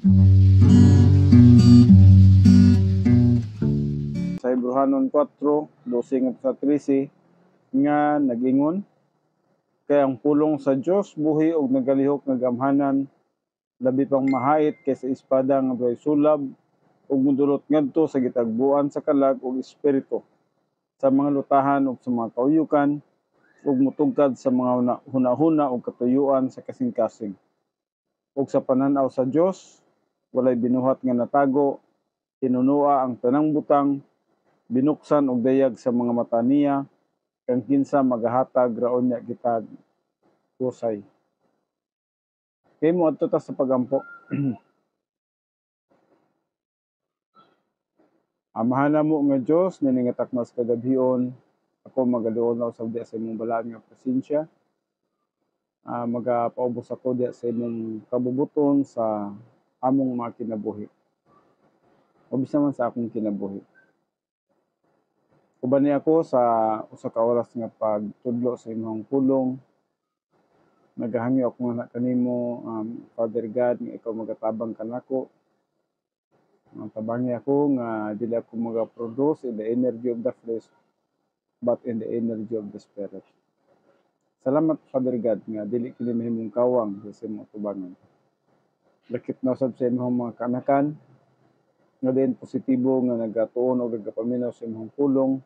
Sa Hebrehanon 4:12 sa 13 nga nagingon, kay ang pulong sa Dios buhi og nagalihok nga gamhanan, labi pang mahait kaysa espada nga doy sulab ug modulot ngadto sa gitagbuan sa kalag ug espiritu, sa mga lutahan ug sa mga kauyukan, ug motugkad sa mga hunahuna ug katuyuan sa kasing-kasing. Ug sa pananaw sa Dios walay binuhat nga natago, tinunua ang tanang butang, binuksan og dayag sa mga mata niya, kang kinsa magahatag raon niya gitag husay. Kay mo adto ta sa pagampo. Amahan mo nga Dios nini nga takmas kagabhion, ako magaluon na usab diha sa imong balaan nga presensya. Magapaubos ako diha sa imong kabubuton sa among mga kinabuhi. O bisan man sa akong kinabuhi. Uban ni ako sa usa ka oras nga pagtudlo sa imong pulong. Nagahangyo ako nga kanimo, Father God, nga ikaw magatabang kanako. Tabangi ako nga dili ako magaproduce in the energy of the flesh, but in the energy of the Spirit. Salamat, Father God, nga dili kini mahimong kawang sa imong tubangan. Lakip na usab sa imong mga kanakan, nga din positibo nga nagatuon o nagapaminaw sa imong pulong.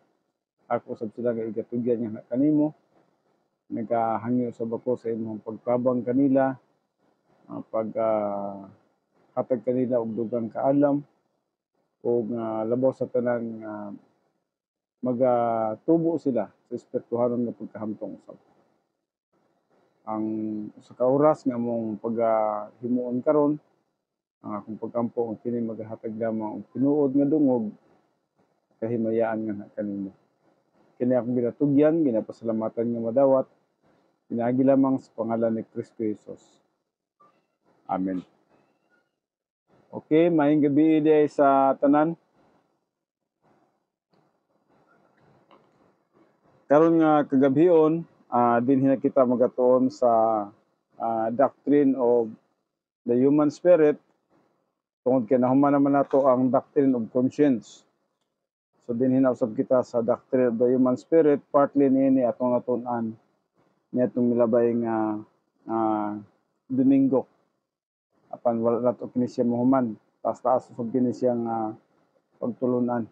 Ako usab sila nga igatugyan nga kanimo. Nagahangyo usab ako sa imong pagtabang kanila, hatag kanila og dugang kaalam, ug labaw sa tanan magatubo sila sa espirituhanon nga pagkahamtong usab. Ang usa ka oras nga among paghimuon karon, ang akong pagkampo ang kini magahatag lamang og tinuod nga dungog, kahimayaan nga kanimo. Kini akong ginatugyan, ginapasalamatan nga madawat, pinaagi lamang sa pangalan ni Kristo Jesus. Amen. Okay, maayong gabi diay sa tanan. Karon nga kagabhion, dinhi na kita magatuon sa doctrine of the human spirit, tungod kay nahuman naman nato ang doctrine of conscience. So dinhi na usab kita sa doctrine of the human spirit, partly niini atong natun-an niadtong milabay nga Domingo. Apan wala nato kini siya mahuman, taas-taas usab kini siya nga pagtulunan.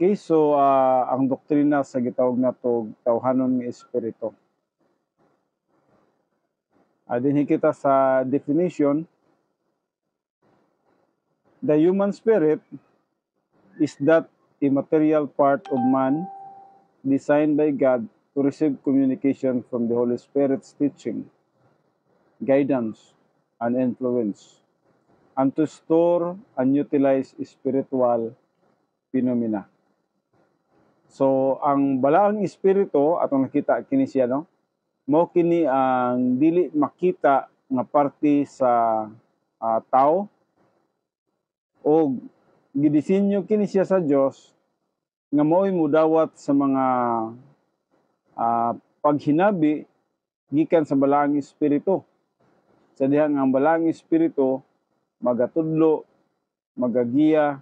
Okay, so ang doktrina sa gitawag nato tawhanon nga espiritu. Dinhi kita sa definition. The human spirit is that immaterial part of man designed by God to receive communication from the Holy Spirit's teaching, guidance, and influence, and to store and utilize spiritual phenomena. So, ang balaang espiritu, atong nakita kini siya, no? Mao kini ang dili makita nga parte sa tao, o gidisenyo kini siya sa Dios nga mao'y mudawat sa mga paghinabi gikan sa balaang espiritu. Sa diha nga ang balaang espiritu magatudlo, magagiya,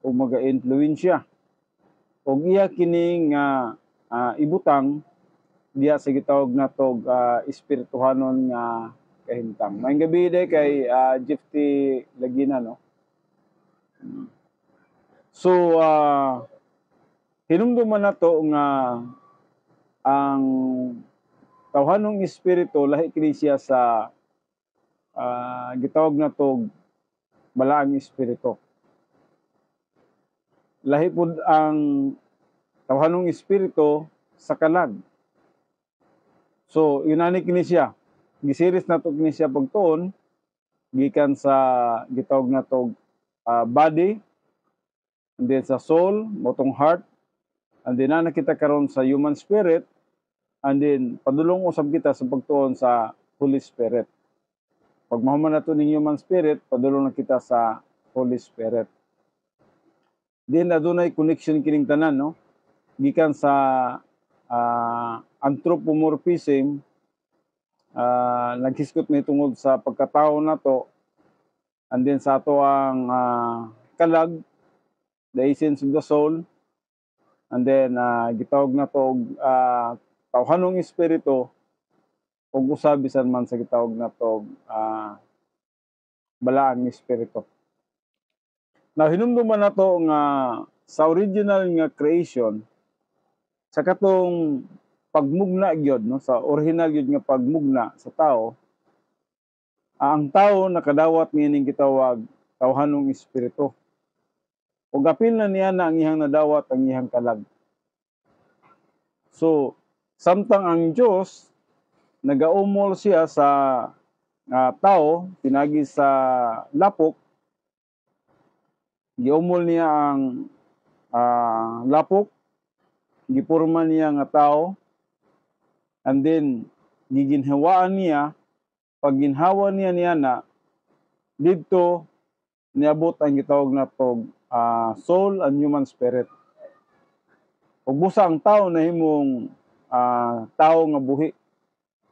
o maga-influensya. O iya kini nga ibutang diya sa gitawag natog espirituhanon nga kahimtang. Maayong gabi day kay Jefty Lagina, no? So, hinumduman nato nga ang tawhanong espiritu lahi kini siya sa gitawag natog balaang espiritu. Lahi pud ang tawhanong espiritu sa kalag. So, yunani kini siya. Gisiris nato kini siya pagtuon gikan sa gitawag natog body, and then sa soul, motong heart, and then nakita karon sa human spirit, and then padulong usab kita sa pagtuon sa Holy Spirit. Pag mahuman nato ning human spirit, padulong na kita sa Holy Spirit. Then adunay connection kining tanan, no? Gikan sa anthropomorphism, naghiskot mi tungod sa pagkatao nato and then sa ato ang kalag, the essence of the soul, and then gitawag na to tawhanong espiritu, ug usab bisan man sa gitawag na to balaang espiritu. Now hinumduman na to nga sa original nga creation, sa katong pagmugna gyud, no, sa original gyud nga pagmugna sa tao, ang tao nakadawat niining gitawag tawhanong espiritu. Ug apil na niya na ang iyang nadawat ang iyang kalag. So samtang ang Dios nagaumol siya sa tao pinagi sa lapok, giumol niya ang lapok, gipurma niya nga tao, and then giginhawaan niya. Pag ginhawa niya na didto niabot ang gitawag na tog soul and human spirit. Ug busa ang tao nahimong tao nga buhi,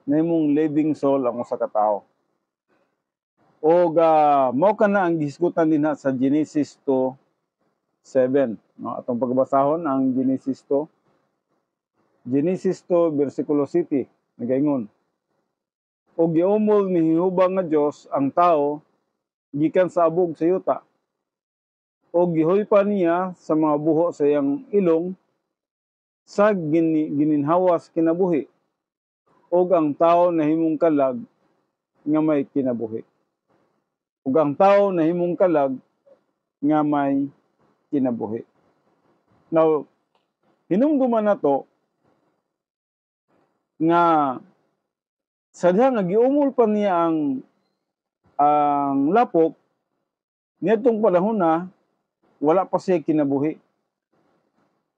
nahimong living soul ang usa ka tawo. Og mao kana ang gihisgutan dinha sa Genesis 2:7, no, atong pagbasahon ang Genesis 2. Genesis 2 bersikulo 7 nagaingon, o giumol ni Jehova nga Dios ang tao gikan sa abog sa yuta, o gihulpa niya sa mga buho sa iyang ilong sa gininhawas kinabuhi, ug ang tao nahimong kalag nga may kinabuhi. Ug ang tao nahimong kalag nga may kinabuhi. Now hinumduman na to nga sa diha nga giumol pa niya ang lapok, niadtong panahon na wala pa siya kinabuhi.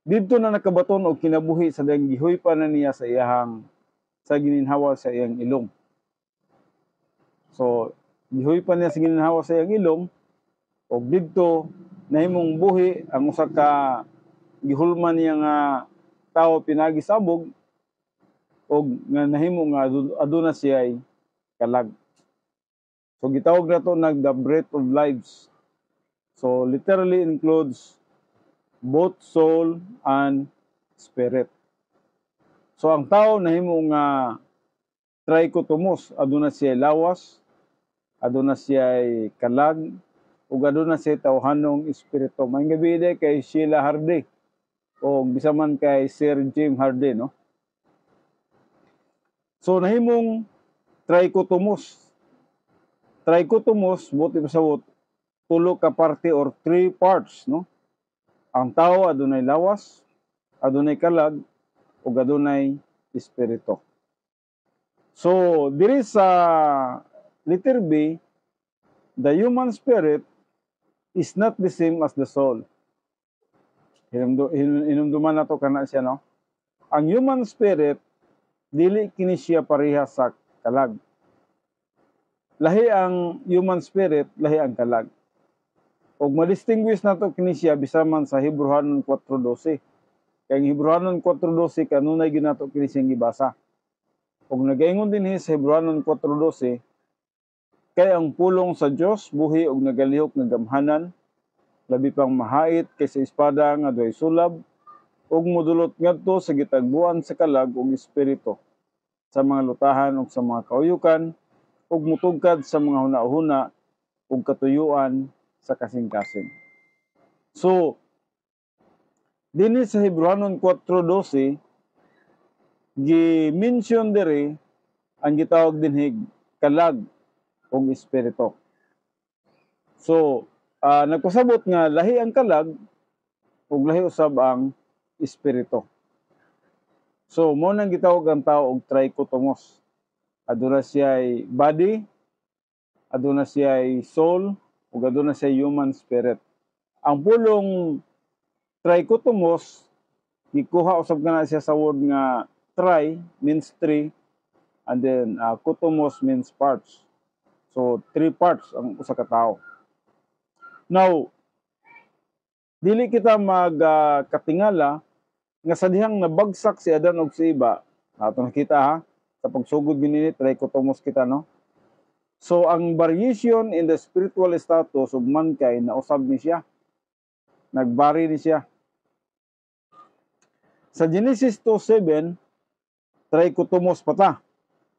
Didto na nakabaton og kinabuhi sa diyang gihoy pa na niya sa gininhawa sa iyang ilong. So gihoy pa niya sa gininhawa sa iyang ilong, og didto nahimong buhi ang usa ka gihulman niya nga tawo pinagi sa abog, og nga nahimo nga aduna siya'y kalag. So gitawag na to the breath of lives. So literally includes both soul and spirit. So ang tao nahimo nga trichotomos, aduna siya'y lawas, aduna siya'y kalag, ug aduna siya'y tawhanong espiritu. May gabi kay Sheila Hardy o bisa man kay Sir Jim Hardy, no? So nahimong trichotomos. Trichotomos, buti pa sa tulo ka parte or 3 parts, no? Ang tao adunay lawas, adunay kalag, ug adunay espiritu. So diri sa letter B, the human spirit is not the same as the soul. Hinumduman na to kana siya, no? Ang human spirit dili kini siya pareha sa kalag. Lahi ang human spirit, lahi ang kalag. Og ma-distinguish nato kini siya bisan man sa Hebrehanon 4:12. Kay ang Hebrehanon 4:12 kanunay gyud nato kini siyang gibasa. Og nagaingon dinhi sa Hebrehanon 4:12, kay ang pulong sa Dios buhi og nagalihok nga gamhanan, labi pang mahait kaysa espada nga duay sulab, ug modulot ngadto sa gitagbuan sa kalag ug espiritu, sa mga lutahan ug sa mga kauyukan, ug mutugkad sa mga hunahuna ug katuyuan sa kasing-kasing. So dinhi sa Hebrehanon 4:12 gi-mention diri ang gitawag dinhi kalag ug espiritu. So nagpasabot nga lahi ang kalag ug lahi usab ang espiritu. So mo nang gitawag ang tao og trichotomos. Aduna siya'y body, aduna siya'y soul, ug aduna siya'y human spirit. Ang pulong trichotomos gikuha usab kana siya sa word nga tri means 3, and then kotomos means parts. So 3 parts ang usa ka tawo. Now dili kita katingala nga sa dihang nabagsak si Adan ug si Eva, ato nakita ha, sa pagsugod binini trichotomos kita, no? So ang variation in the spiritual status of mankind na usab ni siya, nagbari ni siya. Sa Genesis 2:7, trichotomos pata.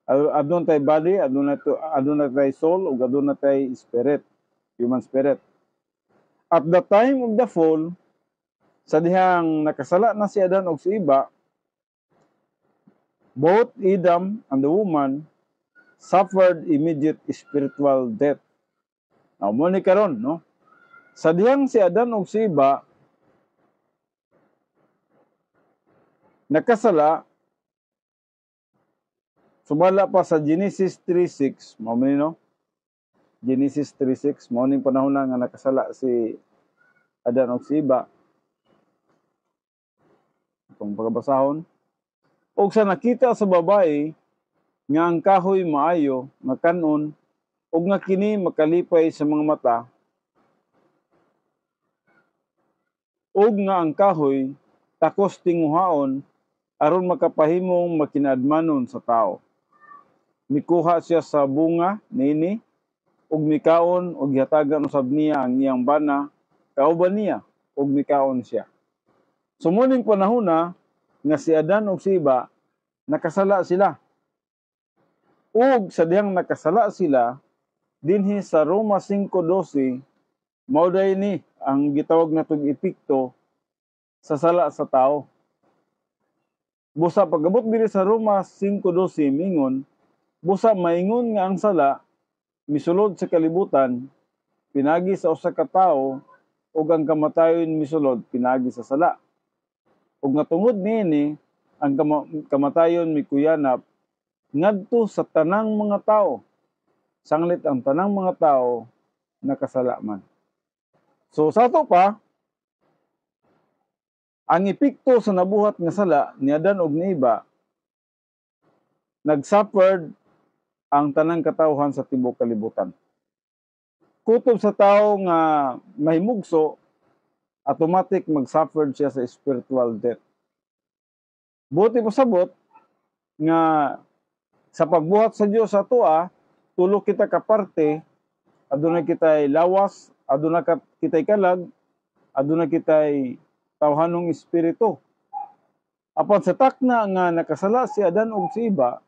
Adun tay body, adun tay soul, ug adun tay spirit, human spirit. At the time of the fall, sa dihang nakasala na si Adan ug si Eva, both Adam and the woman suffered immediate spiritual death. Now, mo ni karon, no? Sa dihang si Adan ug si Eva nakasala, sumala pa sa Genesis 3:6, mo ni, no? Genesis 3:6, mo ning panahon na nga nakasala si Adan ug si Eva. Itong pagabasahon. O sa nakita sa babae nga ang kahoy maayo, nga kanon, ug nga kini makalipay sa mga mata, ug nga ang kahoy takos tinguhaon aron makapahimong makinadmanon sa tao. Mikuha siya sa bunga niini ug mikaon ug gihatagan usab niya ang iyang bana kauban niya ug mikaon siya. Sumuning panahon na nga si Adan ug si Eva nakasala sila. Ug sa dihang nakasala sila dinhi sa Roma 5:12, mao day ni ang gitawag natong epekto sa sala sa tao. Busa pagabot diri sa Roma 5:12 mingon, busa maingon nga ang sala misulod sa kalibutan pinagi sa usa ka tawo ug ang kamatayon misulod pinagi sa sala. Ug nga tungod niini ang kamatayon mikuyanap ngadto sa tanang mga tao. Sanglit ang tanang mga tao nakasala man. So sa ato pa, ang epekto sa nabuhat nga sala ni Adan ug ni Eva, nagsuffered ang tanang katawhan sa tibuok kalibutan. Kutob sa tao nga mahimugso, automatic mag-suffered siya sa spiritual death. Buti pasabot nga sa pagbuhat sa Dios sa atoa, tulo kita ka parte, aduna kitay lawas, aduna kitay kalag, aduna kitay tawhanong espiritu. Apan sa takna nga nakasala si Adan ug si Eva,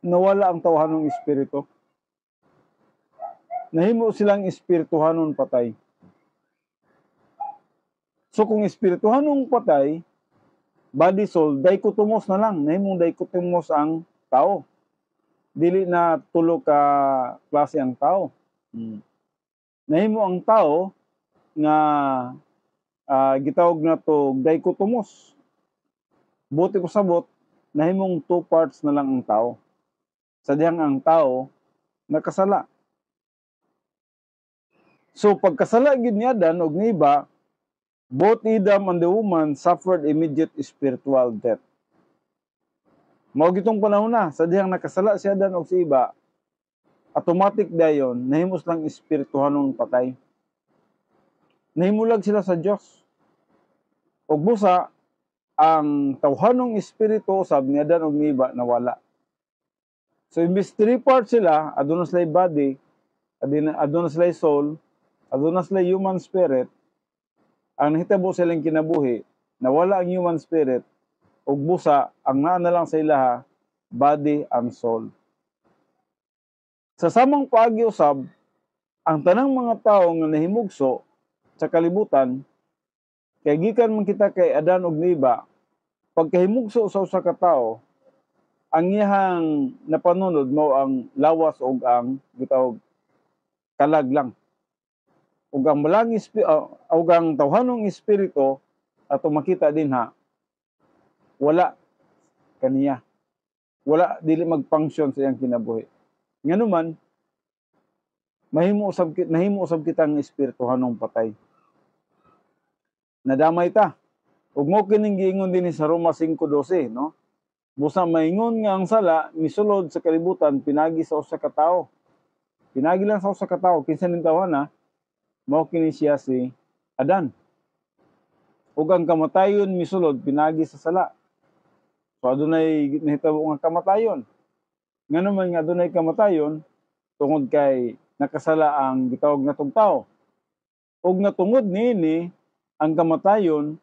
nawala ang tawhanong espiritu. Nahimo silang espirituhanon patay. So kung espirituhanong patay, body soul, dichotomos na lang. Nahimong dichotomos ang tao. Dili na tulo ka klase ang tao. Nahimo ang tao nga gitawag na to dichotomos. Buti ko sabot, nahimong two parts na lang ang tao. Sa dihang ang tao nakasala. So pagkasala gid ni Adan ug ni Eva, both Adam and the woman suffered immediate spiritual death. Mao gitong panahon na sa dihang nakasala si Adan ug si Eva, automatic dayon nahimos lang espirituhanong patay. Nahimulag sila sa Dios. Ug busa ang tawhanong espiritu sab ni Adan ug ni Eva nawala. So imbis three parts sila, aduna sila body, aduna sila soul, aduna sila human spirit, ang nahitabo silang kinabuhi, nawala ang human spirit, ug busa ang naa na lang sa ilaha, body and soul. Sa samang paagi usab, ang tanang mga tawo nga nahimugso sa kalibutan, kay gikan man kita kay Adan ug ni Eva, pagkahimugso sa usa ka tawo, ang iyang napanunod mao ang lawas ug ang gitawag kalag lang. Ug ang malang ug ang tawhanong espiritu ato makita din ha, wala kaniya. Wala, dili mag-function sa iyang kinabuhi. Nganuman, nahimo usab kitang espirituhanong patay. Nadamay ta. Ug mo kining giingon din sa Roma 5:12, no? Busa maingon nga ang sala misulod sa kalibutan pinagi sa usa ka tawo. Pinagi lang sa usa ka tawo, kinsa ning tawhana, mao kini siya si Adan. Ug ang kamatayon misulod pinagi sa sala. So adunay nahitabo nga kamatayon. Nganoman nga adunay kamatayon tungod kay nakasala ang gitawag natong tao. Ug natungod niini ang kamatayon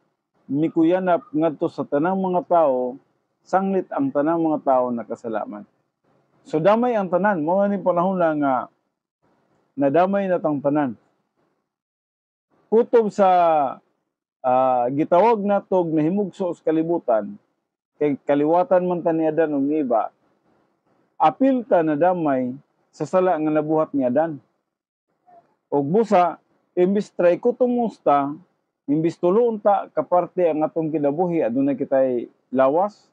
mikuyanap ngadto sa tanang mga tao, sanglit ang tanang mga tao nakasalaman. So damay ang tanan, mao ni panahon lang nga nadamay na tang tanan. Kutob sa gitawag natog nahimugso sa kalibutan, kay kaliwatan man ta ni Adan ug ni Eva, apil ta na damay sa sala nga nabuhat ni Adan. Og busa, imbis try ko tumusta, imbis tuloon ta kaparte ang atong kinabuhi, aduna kitay lawas,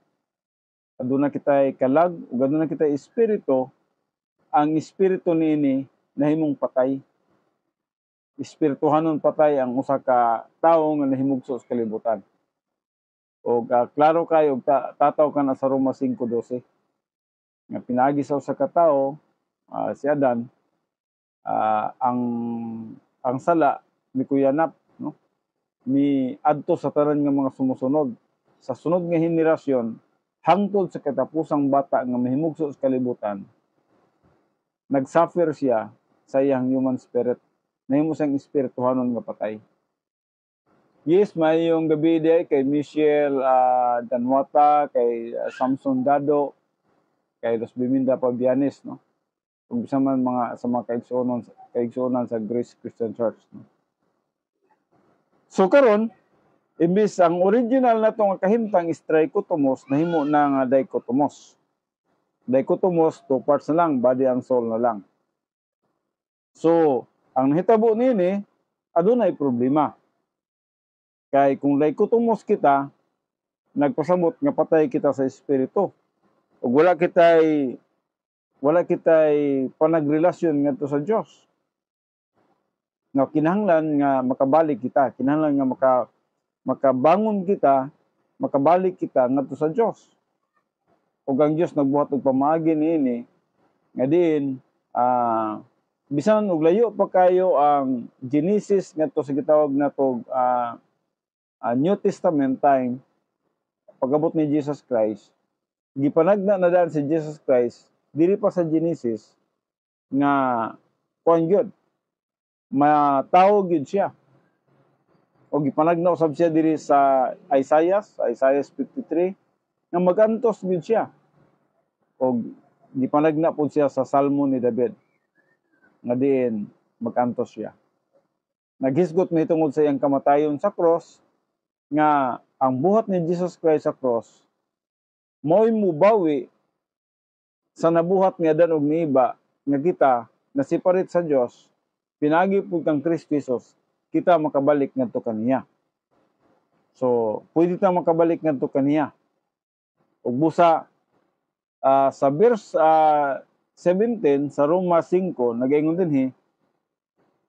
aduna kitay kalag, ug aduna kitay espiritu, ang espiritu niini nahimong patay. Espirituhanon patay ang usa ka tawo nga nahimugso sa kalibutan. Og klaro kayo, tataw ka na sa Roma 5:12 nga pinaagi sa usa ka tawo, si Adan, ang sala mikuyanap, no? Miadto sa tanan nga mga sumusunod. Sa sunod nga henerasyon, hangtod sa katapusang bata nga mahimugso sa kalibutan, nagsuffer siya sa iyang human spirit. Nahimo siyang espirituhanon nga patay. Yes, may yung gabi di kay Michelle Danwata, kay Samson Dado, kay Los Biminda Pabianes, no? Kung bisa man sa mga kaigsuonan sa Grace Christian Church, no? So karon, imbis ang original na itong kahimtang is trichotomos, nahimo na nga dichotomos. Dichotomos, 2 parts na lang, body and soul na lang. So, ang nahitabo nini, adunay problema. Kay kung dichotomos kita, nagpasabot nga patay kita sa espiritu. Ug wala kitay panagrelasyon ngadto sa Dios. Nga kinahanglan nga makabalik kita, kinahanglan nga makabangon kita, makabalik kita ngadto sa Dios. Ug ang Dios nagbuhat og pamaagi niini nga diin bisan og layo pa kayo ang Genesis ngadto sa gitawag natog New Testament time, pag-abot ni Jesus Christ, gipanagna na daan si Jesus Christ dili pa sa Genesis nga kuan gyud matawo gyud siya. O gipanagna usab siya diri sa Isaiah 53 nga magantos gyud siya. O gipanagna pud siya sa Salmo ni David nga diin magantos siya. Naghisgot mi tungod sa iyang kamatayon sa cross nga ang buhat ni Jesus Christ sa cross mo'y mubawi sa nabuhat ni Adan ug ni Eva nga kita na separate sa Dios, pinagi pud kang Kristo Jesus, kita makabalik ngadto kaniya. So, pwede ta makabalik ngadto kaniya. Ug busa sa verse 17 sa Roma 5 nagaingon dinhi,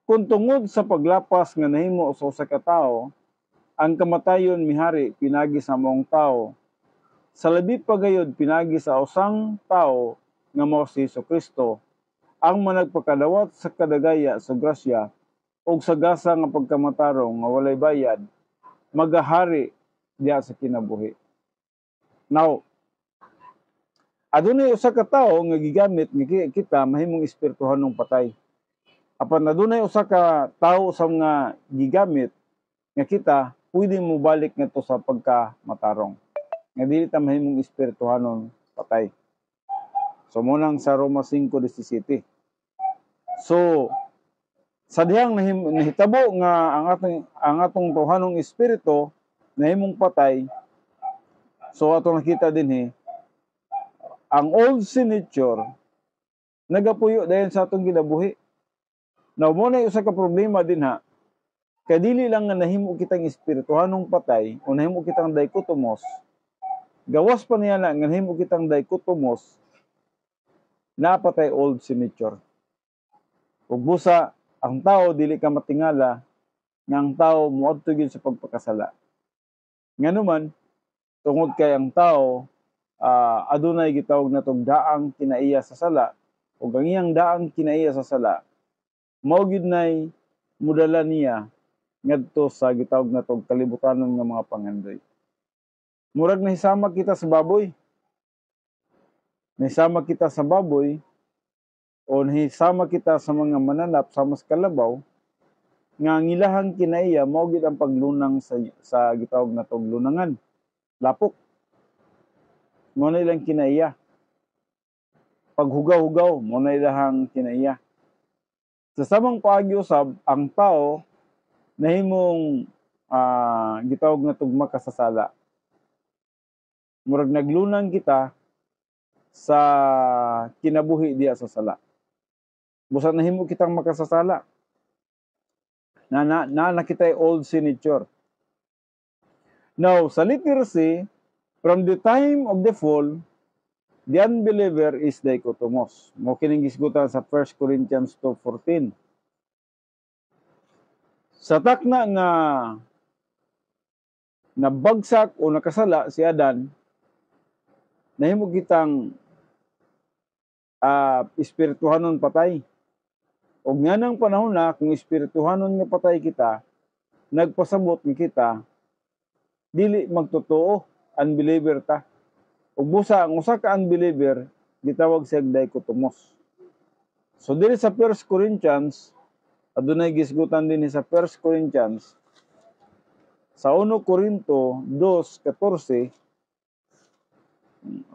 kung tungod sa paglapas nga nahimo sa usa ka tawo, ang kamatayon mihari pinagi sa maong tao, sa labi pa gayud pinagi sa usang tao nga mao si Jesucristo, ang managpakadawat sa kadagaya sa grasya ug sa gasa nga pagkamatarong nga walay bayad, magahari diha sa kinabuhi. Now, adunay usa ka tawo nga gigamit nga kita mahimong espirituhanong patay. Apan adunay usa ka tawo sa nga gigamit nga kita pwede mo balik ngadto sa pagkamatarong. Nga dili ta mahimong espirituhanon patay. So munang sa Roma 5:17. So sa dihang nahitabo nga ang atong tuhanong espiritu nahimong patay. So atong nakita dinhi ang old sin nature nagapuyo dayon sa atong kinabuhi. Now mo na usa ka problema dinha. Kaya dili lang nga nahimo kitang espirituhanong patay o nahimo kitang dichotomos, gawas pa niya na nga nahimo kitang dichotomos, napatay old sin nature. Ug busa, ang tao dili ka matingala nga ang tao moadto gyud sa pagpakasala. Nganuman, tungod kay ang tao adunay gitawag natong daang kinaiya sa sala, ug ang iyang daang kinaiya sa sala, mao gyud nay mudala niya ngadto sa gitawag natong kalibutanon nga mga pangandoy. Murag nahisama kita sa baboy. Nahisama kita sa baboy o nahisama kita sa mga mananap sa mas kalabaw nga ang ilahang kinaiya mao gid ang paglunang sa gitawag na tog lunangan. Lapok. Mao na ilang kinaiya. Paghugaw-hugaw mao na ilahang kinaiya. Sa samang paagi usab ang tao nahimong gitawag na tug makasasala. Murag naglunang kita sa kinabuhi diya sa sala. Busa nahimo kitang makasasala. Na kita'y old sin nature. Now, sa letter C, from the time of the fall, the unbeliever is dichotomous. Mo kining gisgutan sa 1 Corinthians 2:14. Sa takna nga nabagsak o nakasala si Adan, nahimo kitang espirituhanon patay. O nga ng panahon na, kung espirituhanon nga patay kita, nagpasabot nga kita, dili magtotoo, unbeliever ta. O busa, ang usa ka unbeliever, gitawag siya dichotomos. So, dili sa 1 Corinthians, adunay gisgutan din sa 1 Corinthians, sa 1 Corinto 2:14,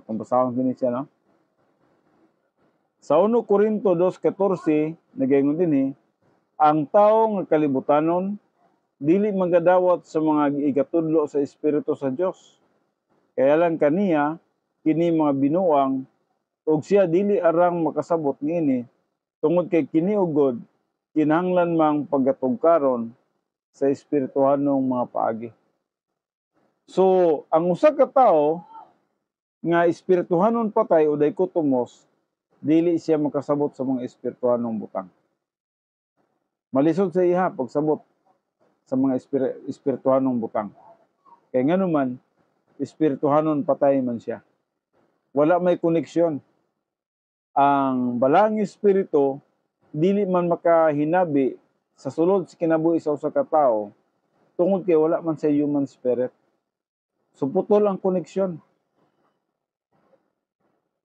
kung basahon din siya, no? Sa 1 Corinto 2:14, nagaingon din ang tao nga kalibutanon, dili magadawat sa mga igatudlo sa Espiritu sa Dios. Kaya lang kaniya, kini mga binuang, ug siya dili arang makasabot niini, tungod kay kini ugod, kinahanglan mang paggatugkaron sa espirituhanong mga paagi. So, ang usa ka tawo nga espirituhanon patay o dichotomos, dili siya makasabot sa mga espirituhanong butang. Malisod sa iha pagsabot sa mga espirituhanong butang. Kaya nga naman, espirituhanon patay man siya. Wala may koneksyon. Ang balang espiritu, dili man makahinabi sa sulod sa kinabuhi sa usa ka tawo, tungod kay wala man sa human spirit. So, putol ang koneksyon.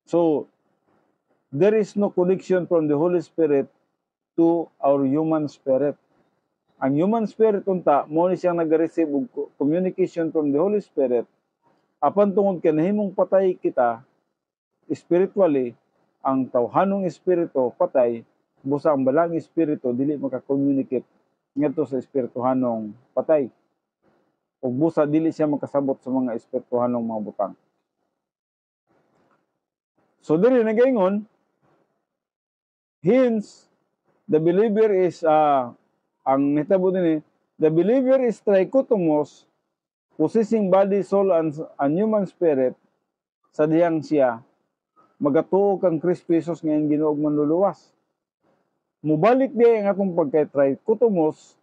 So, there is no connection from the Holy Spirit to our human spirit. Ang human spirit unta, mo ni siyang nag-receive og communication from the Holy Spirit. Apan tungod kay nahimong patay kita spiritually, ang tawhanong espiritu patay, busa ang balang espiritu dili maka-communicate ngadto sa espirituhanong patay. Ug busa dili siya makasabot sa mga espirituhanong mga butang. So diri nagaingon, hence, the believer is, ang nitabo din the believer is trichotomos, possessing body, soul, and human spirit, sa diyang siya, magatuo kang Kristo Jesus ngayong Ginoo ug manluluwas. Mubalik diya ang atong pagka-trichotomos,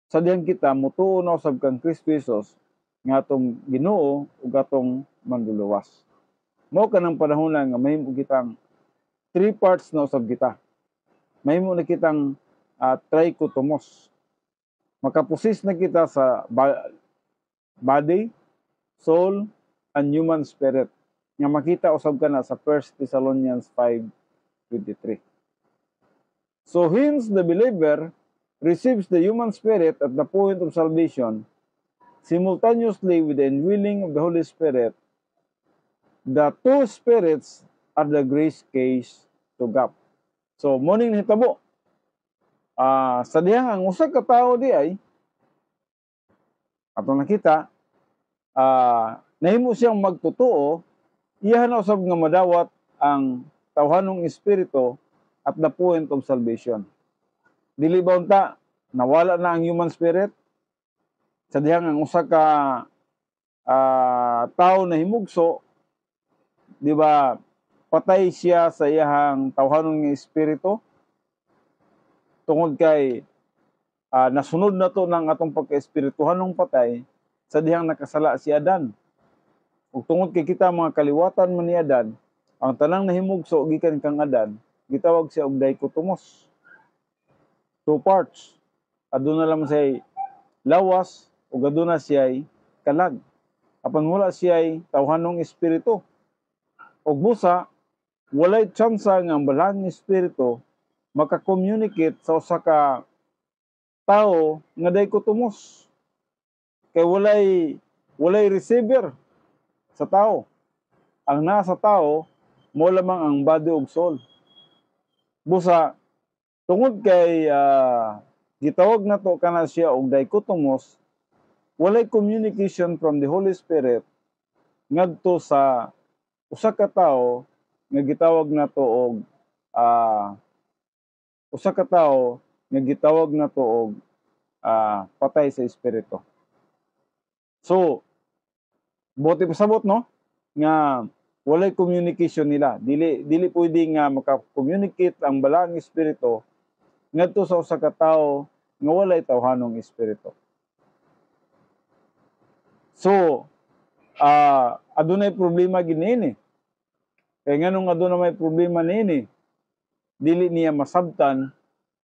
sa diyang kita, mutuo na usab kang Kristo Jesus, nga atong Ginoo ug atong manluluwas. Mao kanang panahon nga mahimo kitang 3 parts na usab kita. Mahimo na kitang trichotomos. Makapossess na kita sa body, soul, and human spirit. Nga makita usab ka na sa 1 Thessalonians 5:23. So hence the believer receives the human spirit at the point of salvation simultaneously with the indwelling of the Holy Spirit. The two spirits are the grace case to God. So, morning hitabo. Sa dihang ang usa ka tawo di ay atong nakita, nahimo siyang magtotoo, iya na usab nga madawat ang tawhanong espiritu at the point of salvation. Dili ba unta nawala na ang human spirit? Sa dihang ang usa ka tawo na himugso, di ba, patay siya sa iyahang tawhanon nga espiritu tungod kay nasunod na to ng atong pagka-espirituhanong patay sa dihang nakasala si Adan. Ug tungod kay kita mga kaliwatan man ni Adan, ang tanang nahimugso gikan kang Adan, gitawag siya og dichotomos. 2 parts. Aduna lang siya lawas ug aduna siya kalag. Apan wala siya tawhanong espiritu. Og busa, walay tsansa nga ang balang espiritu maka-communicate sa usa ka tao nga dichotomous. Kay walay receiver sa tao. Ang nasa tao mo lamang ang body ug soul. Busa tungod kay gitawag nato kana siya og dichotomous, walay communication from the Holy Spirit ngadto sa usa ka tawo nga gitawag nato og usa ka tawo nga gitawag nato og patay sa espiritu. So, buti pasabot no nga walay communication nila. Dili pwede nga maka-communicate ang balang espiritu ngadto sa usa ka tawo nga walay tawhanong espiritu. So, adunay problema gini. Kaya nganong aduna may problema niini, dili niya masabtan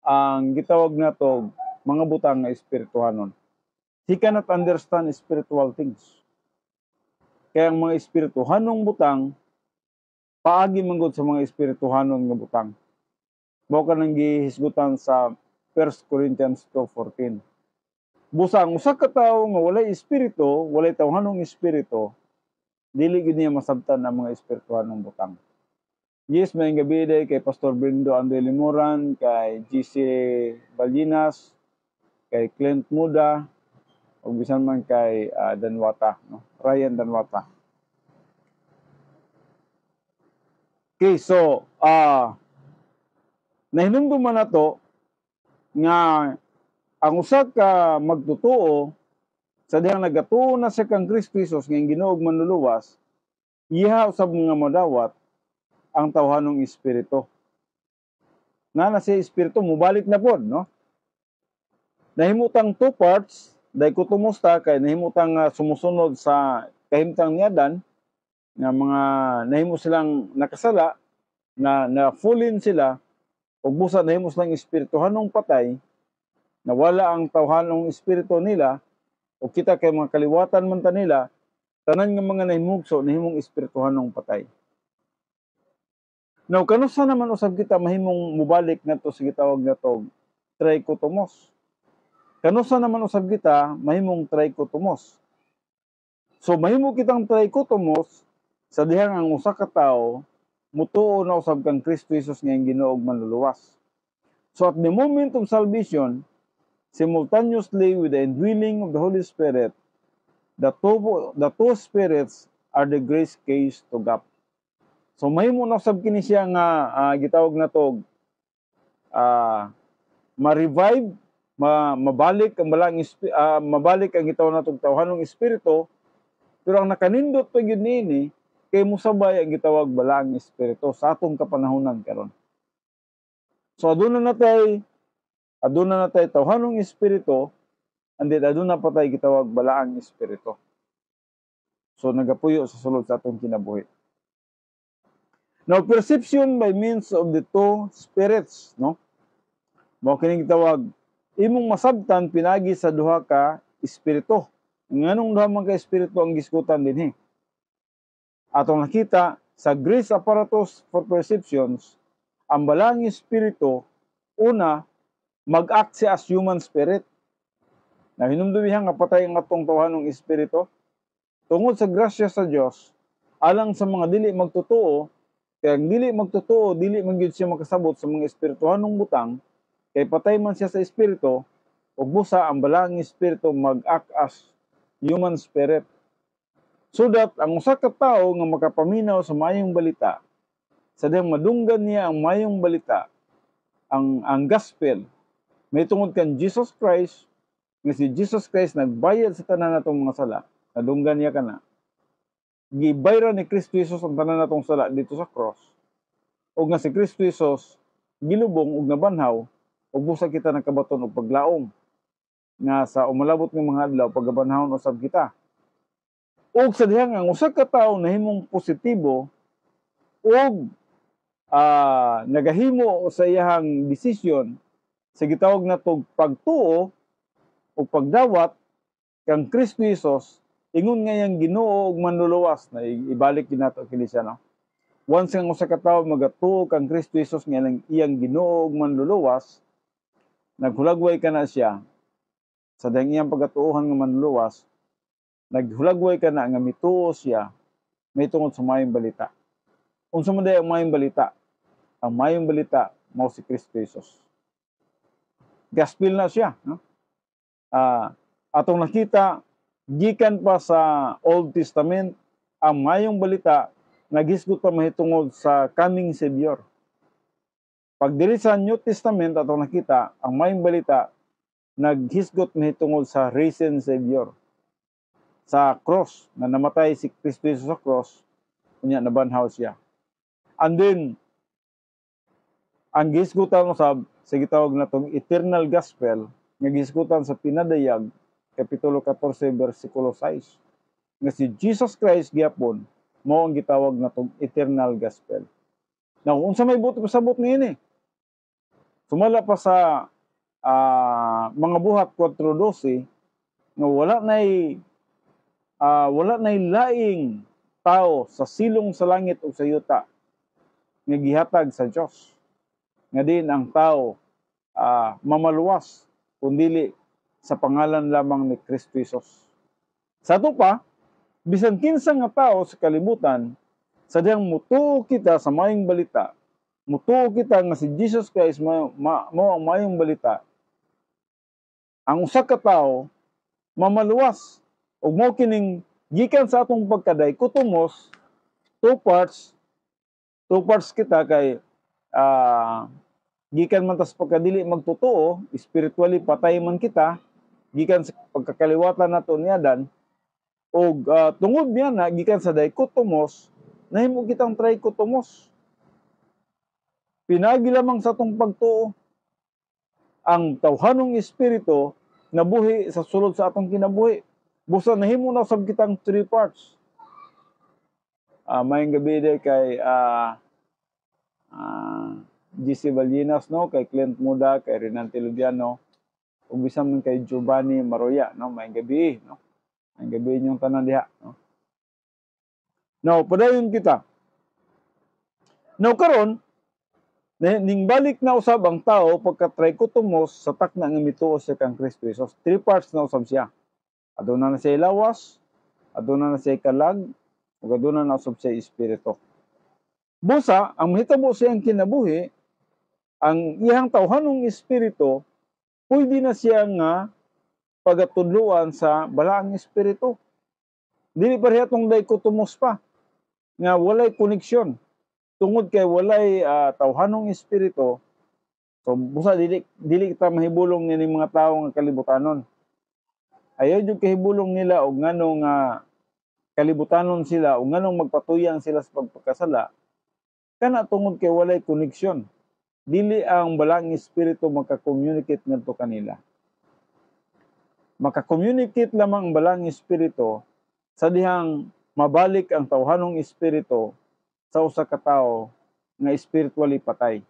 ang gitawag nato mga butang nga espirituhanon. He cannot understand spiritual things. Kaya ang mga espirituhanong butang, paagi manggod sa mga espirituhanon nga butang. Mao ka nang gihisgutan sa 1 Corinthians 2:14. Busa ang usa ka tawo nga walay espiritu, walay tawhanong espiritu, dili gid niya masabtan ang mga espirituhanong butang. Yes, may gabi day kay Pastor Brendo Andoy Limuran, kay GC Balinas, kay Clint Muda, o bisan man kay Danwata, no? Ryan Danwata. Okay, so, nahinumduman na to nga ang usa ka magtutuo sa dihang nagatuo na sa kang Kristo Jesus nga Ginoo ug manluluwas, iha usab nga madawat ang tawhanong espiritu. Na si espiritu mubalik na pod, no? Nahimutang two parts, dichotomous ta kay nahimutang sumusunod sa kahimtang ni Adan nga mga nahimo silang nakasala na fullin sila ug busa nahimo silang espirituhanong patay na wala ang tawhanong espiritu nila o kita kay mga kaliwatan man ta nila tanan nga mga nahimugso nahimong espirituhanong patay. Now kanusa naman usab kita mahimong mubalik ngadto sa gitawag nato trichotomos. Kanusa naman usab kita mahimong trichotomos. So mahimo kitang trichotomos sa dihang ang usa ka tawo mutuo na usab kang Kristo Jesus nga Ginoo ug manluluwas. So at the moment of salvation, simultaneously with the indwelling of the Holy Spirit, the two spirits are the grace case to God. So mahimo na usab kini siya nga gitawag nato ma-revive, mabalik ang mabalik ang gitawag natong tawhanong espiritu, pero ang nakanindot pa gyud niini kay musabay ang gitawag balaang espiritu sa atong kapanahonan karon. So aduna natay tawhanong espiritu, and then aduna patay gitawag balaang espiritu. So nagapuyo sa sulod sa atong kinabuhi. Now perception by means of the two spirits, no? Mao kini gitawag imong masabtan pinagi sa duha ka espiritu. Nganong duha man ka espiritu ang gisgutan dinhi? Atong nakita sa grace apparatus for perceptions, ang balaang espiritu una mag-act siya as human spirit. Na hinumdumihan nga patay ang atong tawhanong espiritu tungod sa grasya sa Dios alang sa mga dili magtutuo. Kaya ang dili magtutuo, dili man gyud siya makasabot sa mga espirituhanong butang, kay patay man siya sa espiritu, ug busa ang balaang espiritu mag-act as human spirit. So that ang usa ka tawo nga makapaminaw sa mayong balita, sa dihang madunggan niya ang mayong balita, ang gospel, may tungod kan Jesus Christ, nga si Jesus Christ nagbayad sa tanan natong mga sala, nadunggan niya kana. Gibayran ni Kristo Jesus ang tanan natong sala dito sa cross. O nga si Kristo Jesus gilubong ug nabanhaw ug busa kita nakabaton og paglaom nga sa umalabot ng mga adlaw pagabanhawon usab kita. Ug sa dihang ang usa ka tawo nahimong positibo ug nagahimo sa iyang desisyon sa gitawag natong pagtuo o pagdawat kang Kristo Jesus, ingon nga yang Ginoo ug manluluwas na ibalik ginato kini siya, no? Once ang usa ka tawo magatuo kang Kristo Jesus nga iyang Ginoo ug manluluwas, naghulagway ka na siya sa dang iyang pagatuohan nga manluluwas, naghulagway ka na nga mituo siya may tungod sa mayong balita. Unsa man day ang mayong balita? Ang mayong balita mao si Kristo Jesus. Gospel na siya, no? Atong nakita gikan pa sa Old Testament ang mayong balita nagisgot pa mahitungod sa coming Savior. Pag diri sa New Testament atong nakita ang mayong balita naghisgot mahitungod sa risen Savior. Sa cross na namatay si Kristo Jesus sa cross, unya nabanhaw siya. And then ang gisgutan usab sa gitawag natong eternal gospel nga gisgutan sa pinadayag kapitulo 14 bersikulo 6 nga si Jesus Christ gyapon mao ang gitawag natong eternal gospel. Now unsa may buti pasabot niini? Sumala pa sa mga buhat 4:12 nga wala nay laing tao sa silong sa langit ug sa yuta nga gihatag sa Dios nga din ang tao mamaluwas kundili sa pangalan lamang ni Kristo Jesus. Sa ato pa, bisan kinsa nga tao sa kalibutan, sadyang mutuo kita sa mayong balita, mutuo kita nga si Jesus Christ mao ang mayong balita, ang usa ka tawo mamaluwas ug mao kining gikan sa atong pagkaday kutumos two parts kita kay gikan man tas pagkadili magtotoo, spiritually patay man kita gikan sa pagkakaliwatan nato niyadan ug tungod niya na gikan sa daykotomos nahimo kitang trikotomos. Pinagi lamang sa atong pagtuo ang tawhanong espiritu nabuhi sa sulod sa atong kinabuhi. Busa nahimo na usab kitang three parts. Mayong gabi day kay GC Ballinas, no, kay Clint Muda, kay Renan Tiludiano, ug bisan man kay Giovanni Maroya, no, mayong gabi, no. Mayong gabi inyong tanan diha, no. Now, padayon kita. Now karon ning balik na usab ang tao pagka-trikotomos sa takna nga mituo sa kang Kristo Jesus. Three parts na usab siya. Aduna na siya lawas, aduna na siya kalag, ug aduna na usab siya espiritu. Busa, ang mahitabo siyang kinabuhi, ang iyang tawhanong espiritu, pwede na siya nga pagatudluan sa balaang espiritu. Dili pareha tong daykotomos pa, nga walay koneksyon. Tungod kay walay tawhanong espiritu, so busa dili kita mahibulong ni mga tawo nga kalibutanon. Ayaw jud kahibulong nila og nganong kalibutanon sila o nganong magpatuyang sila sa pagpakasala, kana tungod kay walay koneksyon. Dili ang balaang espiritu maka-communicate ngadto kanila. Maka-communicate lamang ang balaang espiritu sa dihang mabalik ang tawhanong espiritu sa usa ka tawo nga spiritually patay.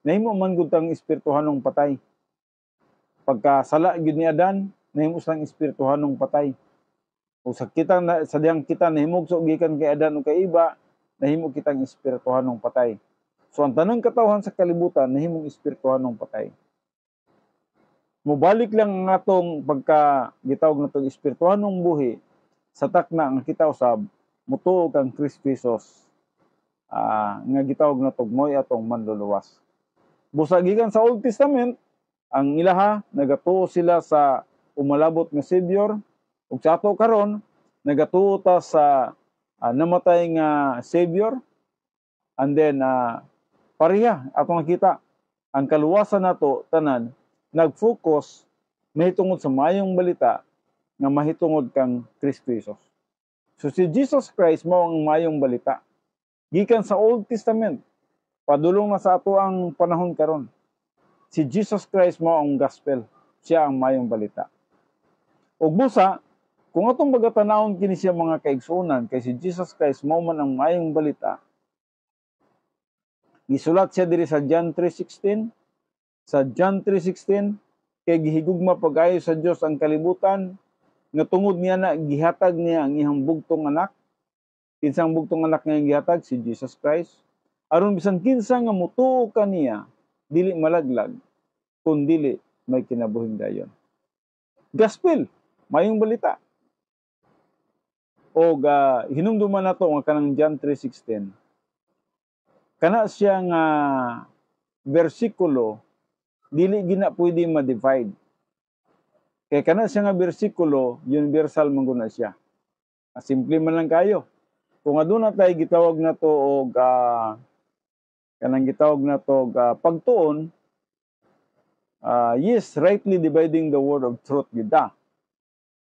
Nahimo man gud tang espirituhanong patay. Pagka sala gyud ni Adan, nahimo sang espirituhanong patay. O sa dihang kita nahimugso gikan kay Adan o kay Eva, nahimo kitang espirituhanong patay. So ang tanang katawhan sa kalibutan nahimong espirituhanong patay. Mobalik lang ang atong pagka gitawag natong espirituhanong buhi sa takna nga kita usab mutuo kang Kristo Jesus. Nga gitawag na tugmoy atong manluluwas. Busa gikan sa Old Testament, ang ilaha nagatuo sila sa umalabot nga Savior ug sa ato karon nagatuo ta sa namatay nga Savior, and then pareha atong nakita ang kaluwasan nato tanan nag-focus mahitungod sa mayong balita nga mahitungod kang Kristo Jesus. So si Jesus Christ mao ang mayong balita. Gikan sa Old Testament, padulong na sa ato ang panahon karon. Si Jesus Christ mao ang gospel, siya ang mayong balita. Ug busa, kung atong bagatanawon kini siya mga kaigsuonan kay si Jesus Christ mao man ang mayong balita. Gisulat siya diri sa John 3:16. Sa John 3:16, kay gihigugma pag-ayo sa Dios ang kalibutan nga tungod niya na gihatag niya ang iyang bugtong anak Kinsang bugtong anak nga gihatag si Jesus Christ. Aron bisan kinsa nga mutuo kaniya dili malaglag kun dili may kinabuhing dayon. Gospel, mayong balita. O hinumduman nato nga kanang John 3:16. Kana siya nga bersikulo dili gina pwede ma-divide. Kaya kana siya nga bersikulo universal man guna siya. Simple man lang kayo. Kung aduna tay gitawag na to og kanang gitawag na to pagtuon, yes, rightly dividing the word of truth gid ta.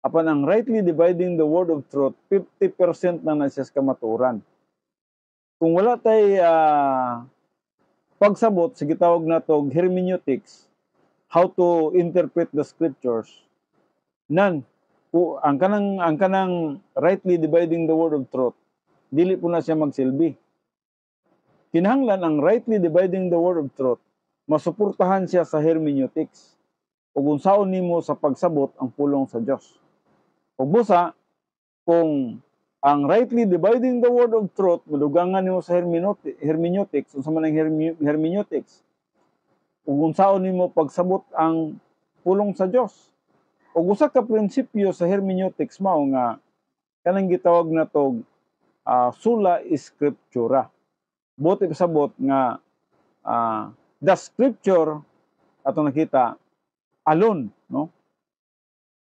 Apan ang rightly dividing the word of truth, 50% na siya sa kamaturan. Kung wala tay pagsabot sa gitawag na to hermeneutics, how to interpret the scriptures, ang kanang rightly dividing the word of truth, dili po na siya magsilbi. Kinahanglan ang rightly dividing the word of truth, masuportahan siya sa hermeneutics. Ug unsaon nimo sa pagsabot ang pulong sa Dios. Ug busa, kung ang rightly dividing the word of truth, madugangan nimo sa hermeneutics, unsa man ang hermeneutics, ug unsaon nimo pagsabot ang pulong sa Dios. Ug usa ka prinsipyo sa hermeneutics mao nga kanang gitawag na to sola scriptura. Buti pasabot nga the scripture ato nakita alone, no?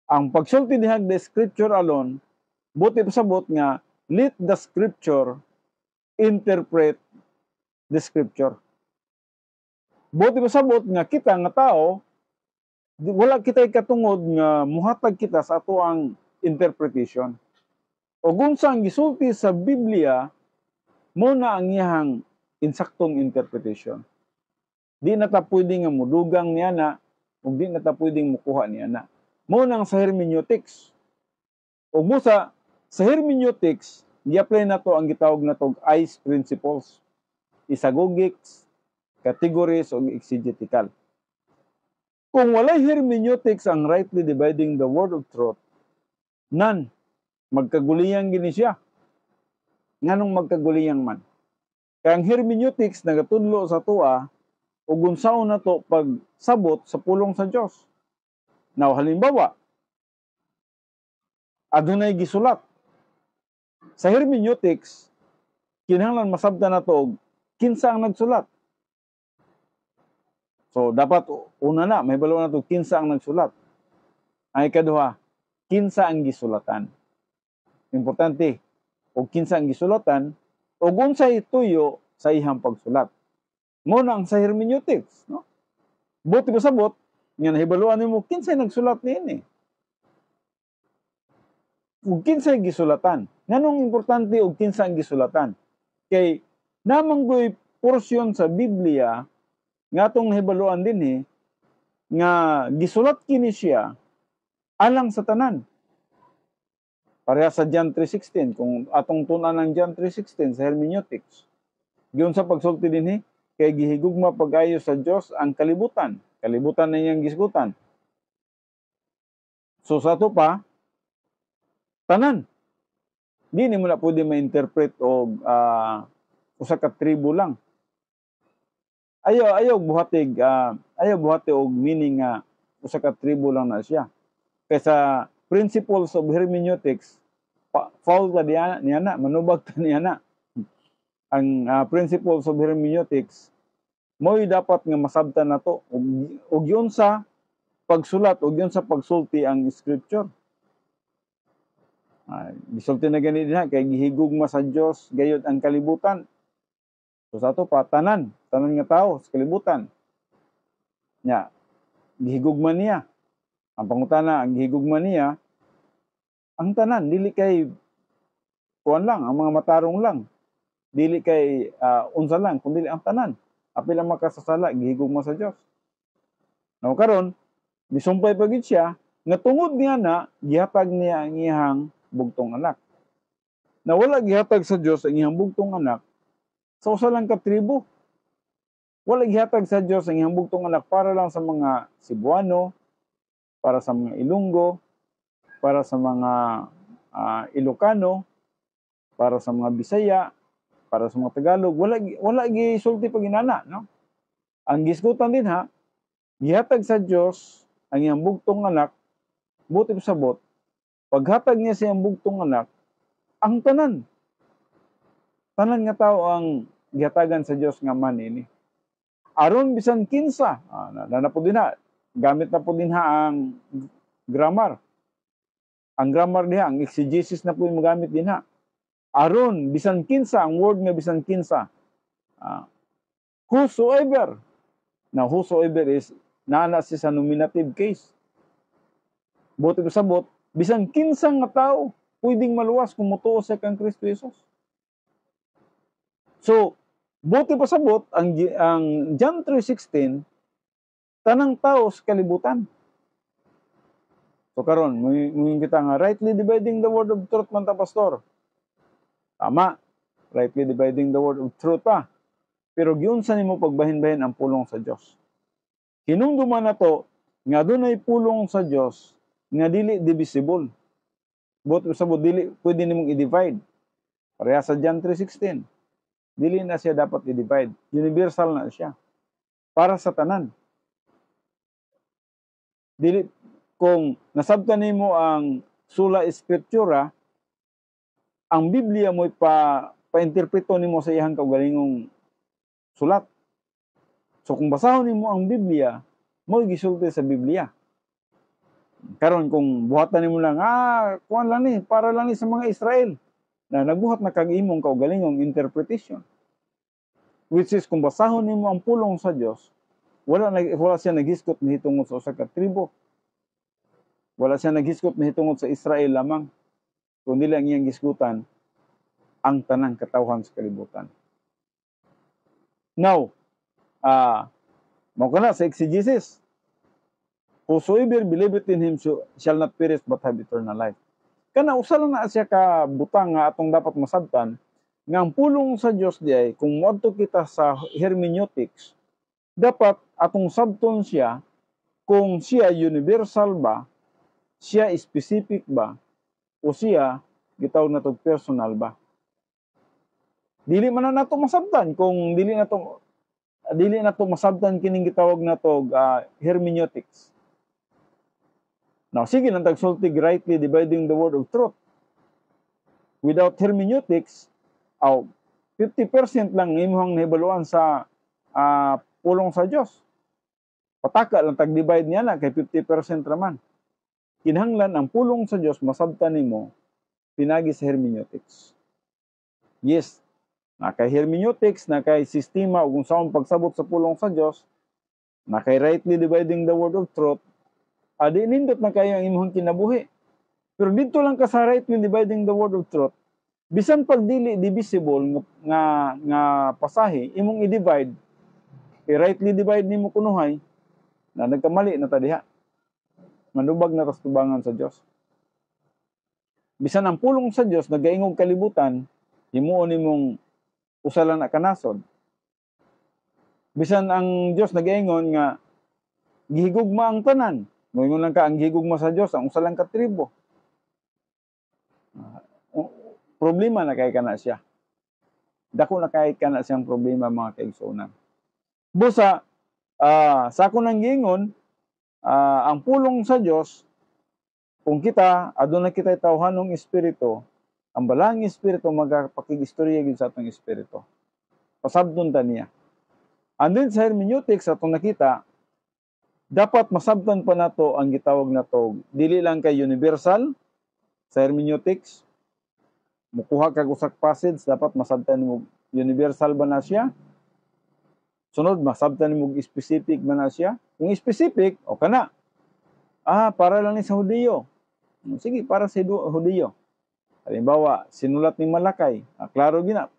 Ang pagsulti dihag the scripture alone, buti pasabot nga let the scripture interpret the scripture. Buti pasabot nga kita nga tao, wala kitay katungod nga muhatag kita sa ato ang interpretation. O unsa ang gisulti sa Biblia, mo na ang iyang insaktong interpretation. Di na ta pwedeng nga mudugang niya na, ug di na ta pwedeng mukuha niya na. Mo nang sa hermeneutics. O busa, sa hermeneutics, gi-apply na to ang gitawag na to ICE principles, isagogics, categories, o exegetical. Kung walay hermeneutics ang rightly dividing the word of truth, magkaguliyang gini siya. Nganong magkaguliyang man? Kaya ang hermeneutics nagatudlo sa tua, ug unsaon na to pagsabot sa pulong sa Dios. Now, halimbawa, adunay gisulat. Sa hermeneutics, kinahanglan masabtan na to kinsa ang nagsulat. So, dapat una na, may balo na to kinsa ang nagsulat. Ang ikaduha, kinsa ang gisulatan. Importante, o kinsa ang gisulatan, o unsay tuyo sa ihang pagsulat. Mo na ang sa hermeneutics, no? Buti pasabot, nga nahibaluan nimo kinsay nagsulat niini. Ug kinsay gisulatan. Nganong importante og kinsa ang gisulatan? Kay namanggoy porsyon sa Biblia nga atong nahibaluan dinhi nga gisulat kini siya alang sa tanan. Pareha sa John 3:16, kung atong tun-an ang John 3:16 sa hermeneutics. Giun sa pagsulti dinhi, kay gihigugma pag-ayo sa Dios ang kalibutan. Kalibutan na iyang gisgutan. So sa ato pa, tanan. Di ni mo na pwede ma-interpret og usa ka tribo lang. Ayaw buhati og meaning nga usa ka tribo lang na siya. Kaysa principles of hermeneutics, foul ta niya na, manubag ta niya na. Ang principles of hermeneutics, mo'y dapat nga masabtan na to. Og yun sa pagsulat, og yun sa pagsulti ang scripture. Gisulti na gani din kay gihigugma sa Dios gayud ang kalibutan. So sa ato pa, tanan nga tao sa kalibutan. Nya, gihigugma niya. Ang pangutana, ang gihigugma niya, ang tanan, dili kay kuan lang, ang mga matarong lang. Dili kay unsa lang, kundi ang tanan. Apil ang makasasala, gihigugma sa Dios. Now karon, misumpay pa gid siya nga tungod niya na gihatag niya ang iyang bugtong anak. Na wala gihatag sa Dios ang iyang bugtong anak sa usa lang ka tribo. Wala gihatag sa Dios ang iyang bugtong anak para lang sa mga Cebuano, para sa mga Ilonggo, para sa mga Ilocano, para sa mga Bisaya, para sa mga Tagalog, wala gisulti pag inana, no? Ang gisgutan din ha, gihatag sa Dios ang iyang bugtong anak, buti pa sabot, paghatag niya sa iyang bugtong anak, ang tanan nga tao ang gihatagan sa Dios nga man ini. Aron bisan kinsa, na po din ha, gamit na po din ha ang grammar. Ang grammar diha, ang exegesis na po yung magamit din ha. Aron bisan kinsa, ang word nga bisan kinsa. Whosoever. Now, whosoever is naana siya sa nominative case. Buti pa sabot, bisan kinsa nga tao pwedeng maluwas kung mutuo sa kang Kristo Jesus. So, buti pa sabot ang John 3:16 tanang tao sa kalibutan. So karon, muyong kita nga rightly dividing the word of truth man ta pastor. Tama, rightly dividing the word of truth pa. Pero giunsa nimo pagbahin-bahin ang pulong sa Dios. Hinungduman nato nga dunay pulong sa Dios nga dili divisible. Buti pa sabot dili pwede nimong i-divide. Pareha sa John 3:16. Dili na siya dapat i-divide. Universal na siya. Para sa tanan. Dili, kung nasabtan nimo ang sula escritura, ang Biblia mo pa-interpreto nimo sa iyang kaugalingong sulat. So kung basahon nimo ang Biblia, mo gisulti sa Biblia. Karon kung buhatan nimo lang, kuan lang ni, para lang ni sa mga Israel na nagbuhat na kag imong kaugalingong interpretation. Which is kung basahon nimo ang pulong sa Dios, wala siya naghiskot mahitungod sa usa ka tribo. Wala siya naghiskot mahitungod sa Israel lamang. Kundi lang iyang giskutan ang tanang katawhan sa kalibutan. Now, mao kana sa exegesis. Whosoever believeth in him shall not perish but have eternal life. Kana usa lang na siya ka butang nga atong dapat masabtan nga ang pulong sa Dios diay kung moadto kita sa hermeneutics, dapat atong sabton siya kung siya universal ba, siya specific ba, o siya gitawag natog personal ba. Dili man na nato masabtan kung dili nato masabtan kining gitawag natog hermeneutics. Now, sige nang tagsultig rightly dividing the word of truth. Without hermeneutics, 50% lang imong nahibaluan sa pulong sa Dios. Pataka lang tag-divide niya na kay 50% raman. Kinahanglan ang pulong sa Dios masabtan nimo pinagi sa hermeneutics. Yes, na kay hermeneutics, na kay sistema ug kung saan pagsabot sa pulong sa Dios, na kay rightly dividing the word of truth, di nindot na kayo ang imong kinabuhi. Pero dito lang ka sa rightly dividing the word of truth, bisan pag dili divisible nga pasahe imong i-divide, i-rightly divide nimo kunuhay, na nagkamali na ta diha. Manubag na tas tubangan sa Dios. Bisan ang pulong sa Dios nagaingog kalibutan, himuon nimong usa lang na kanasod. Bisan ang Dios nagaingon nga gihigugma ang tanan, moingon lang ka ang gihigugma sa Dios ang usa lang ka tribo. Problema na kay kana siya. Dako na kay kana siyang problema mga kaigsuonan. Busa sa ako nang giingon, ang pulong sa Dios kung kita aduna kita tawhanong espiritu, ang balang espiritu magapakig-istorya gid sa atong espiritu. Pasabton ta niya. And then sa hermeneutics atong nakita, dapat masabtan pa nato ang gitawag nato dili lang kay universal sa hermeneutics. Mukuha kag usak passage, dapat masabtan mo universal ba na siya? Sunod, masabtan mo specific ba na siya? Kung specific, o kana. Para lang ni sa Hudiyo. Sige, para sa Hudiyo. Halimbawa, sinulat ni Malakay. Klaro gina.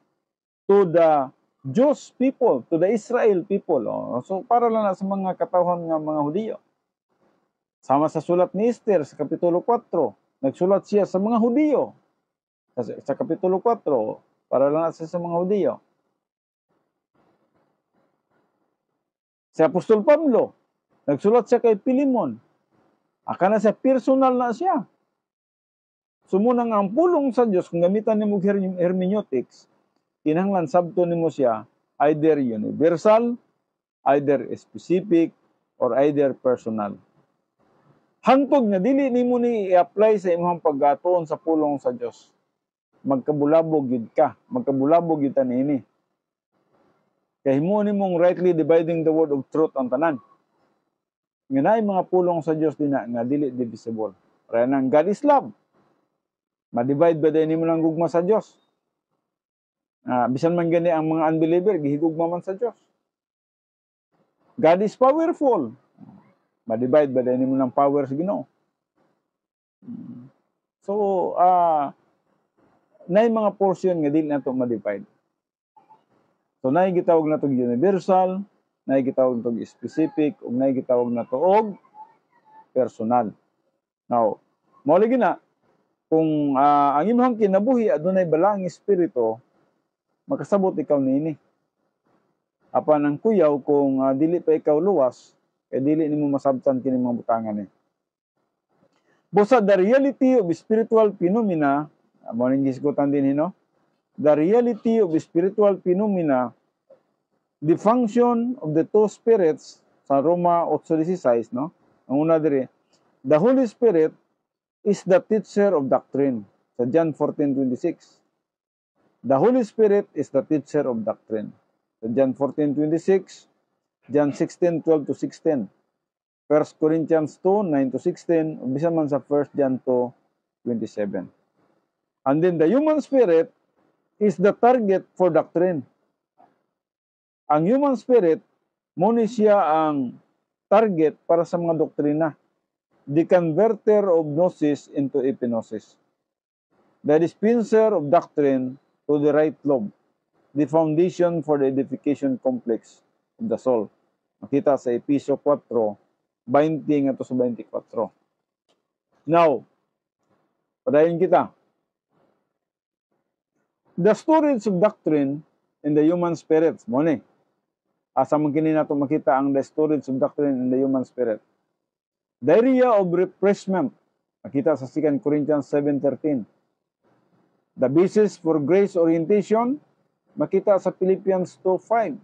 To the Jewish people, to the Israel people. So, para lang na sa mga katawhan ng mga Hudiyo. Sama sa sulat ni Esther sa Kapitulo 4, nagsulat siya sa mga Hudiyo. Sa Kapitulo 4, para lang na sa mga Hudiyo. Si Apostol Pablo, nagsulat siya kay Pilimon. Akala siya personal na siya. Sumuna nga ang pulong sa Dios kung gamitan nimo hermeneutics, kinahanglan sabton nimo siya either universal, either specific, or either personal. Hangtod nga dili nimo ni i-apply sa imong pagatuon sa pulong sa Dios, magkabulabog gid ka, magkabulabog gid ta niini. Kay himo nimong rightly dividing the word of truth ang tanan. Nga naay mga pulong sa Dios dinha nga dili divisible. Kaya nang God is love. Ma-divide ba din nimo lang gugma sa Dios? Bisan man gani ang mga unbeliever gihigugma man sa Dios. God is powerful. Ma-divide ba din nimo ng power sa Ginoo? So, naay mga portion nga dili nato ma-divide. So, naay gitawag nato universal, naay gitawag nato specific, ug naay gitawag nato og personal. Now, mao lagi na kung ang imong kinabuhi adunay balang espiritu, makasabot ikaw niini. Apan ang kuyaw kung dili pa ikaw luwas, kay dili nimo masabtan kini mga butangan ni. Busa the reality of spiritual phenomena, mo ning gisgutan din hino. The reality of spiritual phenomena, the function of the two spirits sa Roma 8:16, no? Ang una diri, the Holy Spirit is the teacher of doctrine. Sa John 14:26. The Holy Spirit is the teacher of doctrine. Sa John 14:26, John 16:12-16. 1 Corinthians 2:9-16, bisan man sa 1 John 2:27. And then the human spirit is the target for doctrine. Ang human spirit, muna siya ang target para sa mga doktrina. The converter of gnosis into epignosis. The dispenser of doctrine to the right lobe. The foundation for the edification complex of the soul. Makita sa Episyo 4:20 nga to sa 24. Now, padayon kita. The storage of doctrine in the human spirit. Mo ni. Asa man kini nato makita ang the storage of doctrine in the human spirit. The area of refreshment. Makita sa 2 Corinthians 7:13. The basis for grace orientation. Makita sa Philippians 2:5.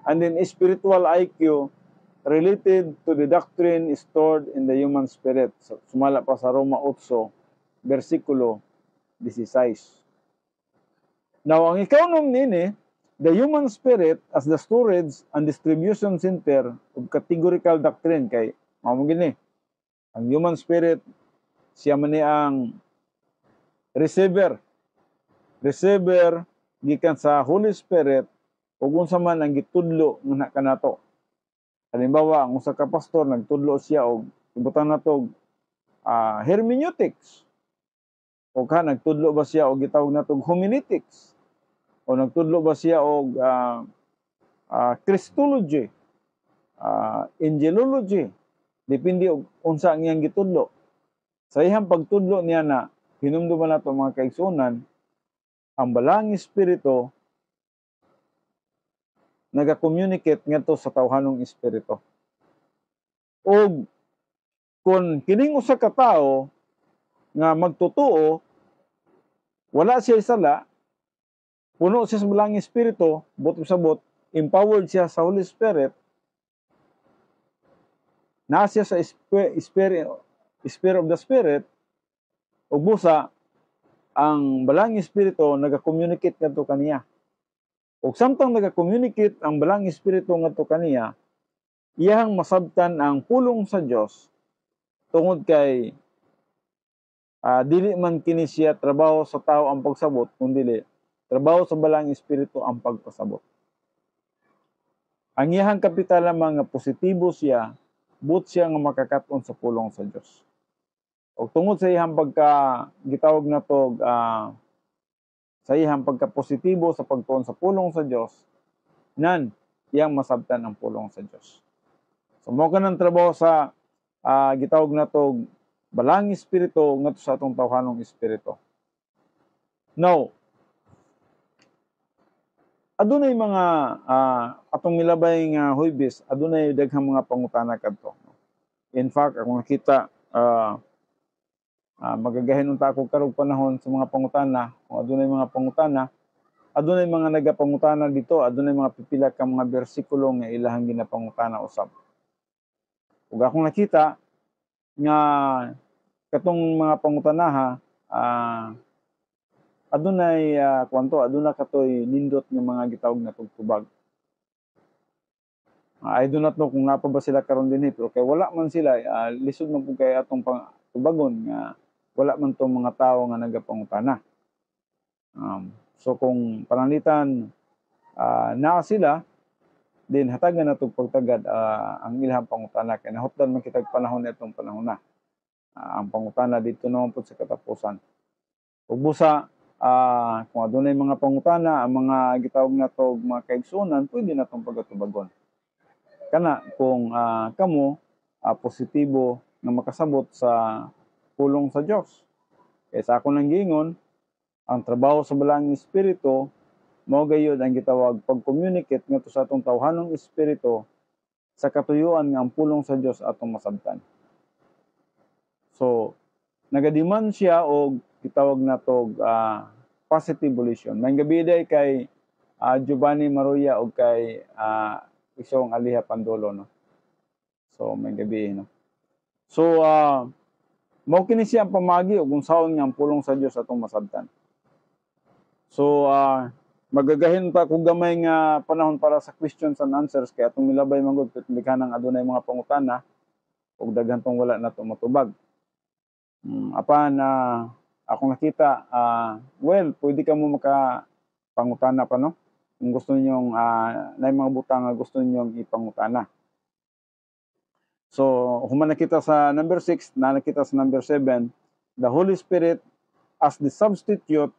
And then spiritual IQ related to the doctrine is stored in the human spirit. Sumala pa sa Roma 8, versikulo 16. Now, ang ikaw nini, the human spirit as the storage and distribution center of categorical doctrine. Kay, mamo gini, ang human spirit, siya man ni ang receiver. Receiver, gikan sa Holy Spirit, ug unsa man ang gitudlo nga kanato. Halimbawa, ang usa ka pastor nagtudlo siya og ibutan nato hermeneutics. O nagtudlo ba siya og gitawag nato homiletics? O nagtudlo ba siya og Christology, angelology? Depende og unsa ang iyang gitudlo. Sa iyang pagtudlo niya na hinumduman nato mga kaigsunan, ang balang espiritu naga-communicate ngadto sa tawhanong espiritu. Og kung kining usa ka tawo nga magtotoo, wala siya sala, puno siya sa balang espiritu, bot empowered siya sa Holy Spirit, na siya sa spirit of the Spirit, ug busa ang balang espiritu naga-communicate ngadto kaniya. Ug samtang naga-communicate ang balang espiritu ngadto kaniya, iyang masabtan ang pulong sa Dios tungod kay dili man kini siya trabaho sa tao ang pagsabot, kundi trabaho sa balang espiritu ang pagpasabot. Ang iyang kapital lamang nga positibo siya, but siya nga makakaton sa pulong sa Dios. O tungod sa iyang gitawag na to sa iyang pagka-positibo sa pagtuon sa pulong sa Dios, nan iyang masabtan ang pulong sa Dios. So mo kanang trabaho sa gitawag na to balang espiritu ngadto sa atong tawhanong espiritu. Now, adunay mga atong milabay nga Huwebes, adunay daghang mga pangutana kadto. In fact, ako nakita Magagahin unta ako karong panahon sa mga pangutana, kung adunay mga pangutana, adunay mga nagapangutana dito, adunay mga pipila ka mga bersikulo nga ilahang ginapangutana usab. Ug akong nakita nga katong mga pangutanaha, adunay aduna katoy nindot nga mga gitawag na tugtubag. I do not know kung napa ba sila karon dinhi, pero kay wala man sila, lisod man pud kay atong tubagon nga wala man tong mga tawo nga nagapangutana. So kung pananglitan naa sila, din hatagan na itong pagtagad ang ilahang pangutana. Kaya nahutdan man kitag panahon na itong panahon na. Ang pangutana dito naman po sa katapusan. Ug busa, kung adunay mga pangutana, ang mga gitawag na to mga kaigsunan, pwede na itong pagatubagon. Kana kung kamo positibo na makasabot sa pulong sa Dios. Kaya sa ako nang giingon, ang trabaho sa balang espiritu mao gayud ang gitawag pag-communicate ngadto sa atong tawhanong espiritu sa katuyuan nga ang pulong sa Dios atong masabtan. So nagadiman siya og gitawag natog positive volition. May gabi day kay Giovanni Maruya og kay Isong Aliha Pandolo, no. So may gabi, no. So mao kini siya ang pamagi og unsaon nga ang pulong sa Dios atong masabtan. So magagahin pa kung gamay nga panahon para sa questions and answers kaya atong milabay manggod ng adunay mga pangutana ug daghan tong wala nato matubag. Apan akong nakita pwede ka mo pangutana pa, no, kung gusto ninyong na mga butang nga gusto ninyong ipangutana. So human nakita sa number 6, na nakita sa number 7, the Holy Spirit as the substitute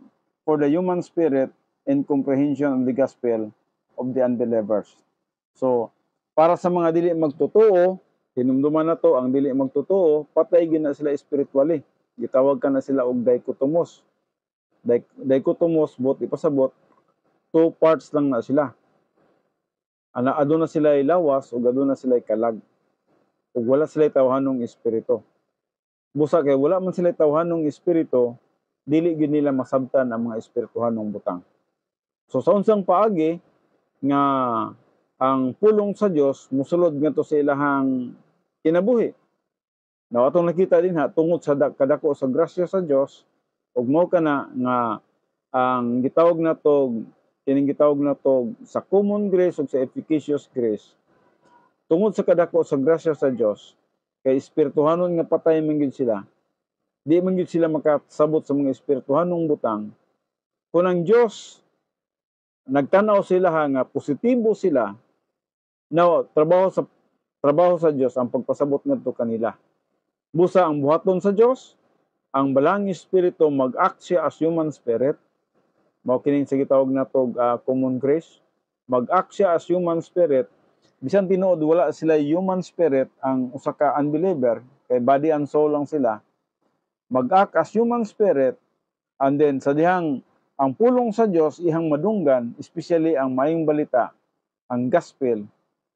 for the human spirit in comprehension of the gospel of the unbelievers. So, para sa mga dili magtotoo, hinumduman na to, ang dili magtotoo, patay gina sila spiritually. Gitawag ka na sila og dichotomos. Dichotomos, bot ipasabot, 2 parts lang na sila. Aduna sila lawas ug aduna sila kalag. Ug wala sila tawhanong espiritu. Busa kay wala man sila tawhanong espiritu, dili gyud nila masabtan ang mga espirituhanong butang. So sa unsang paagi nga ang pulong sa Dios mosulod ngadto sa ilahang kinabuhi. Now atong nakita din tungod sa kadako sa grasya sa Dios ug mao kana nga ang gitawag natog kining gitawag natog sa common grace ug sa efficacious grace. Tungod sa kadako sa grasya sa Dios kay espirituhanon nga patay man gyud sila. Di man gyud sila makasabot sa mga espirituhanong butang. Kung ang Dios nagtanaw sila nga positibo sila, na trabaho sa Dios ang pagpasabot ngadto kanila. Busa ang buhaton sa Dios, ang balang espiritu mag-act siya as human spirit. Mao kining sa gitawag natog common grace. Mag-act siya as human spirit. Bisan tinuod wala sila human spirit, ang usa ka unbeliever, kay body and soul lang sila. Mag-act as human spirit, and then sa dihang ang pulong sa Dios ihang madunggan, especially ang maayong balita, ang gospel.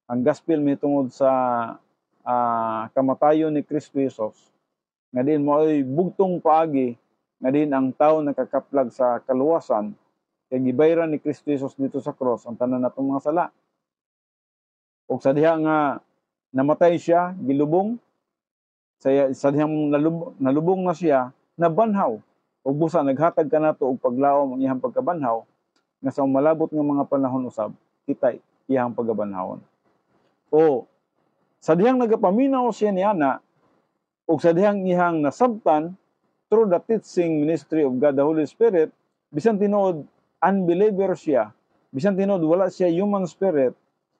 Ang gospel mitungod sa kamatayon ni Kristo Jesus. Nga din mo ay bugtong paagi, nga din ang tao nakakaplag sa kaluwasan, kay gibayran ni Kristo Jesus dito sa cross ang tanan natong mga sala. Ug sa diha nga namatay siya, gilubong, sa dihang nalubong na siya, nabanhaw. Ug busa naghatag kanato og paglaom ang iyang pagkabanhaw nga sa malabot nga mga panahon usab kita iyang pagabanhawon. O sa dihang nagapaminaw siya niana ug sa dihang iyang nasabtan through the teaching ministry of God the Holy Spirit, bisan tinuod unbeliever siya, bisan tinuod wala siya human spirit,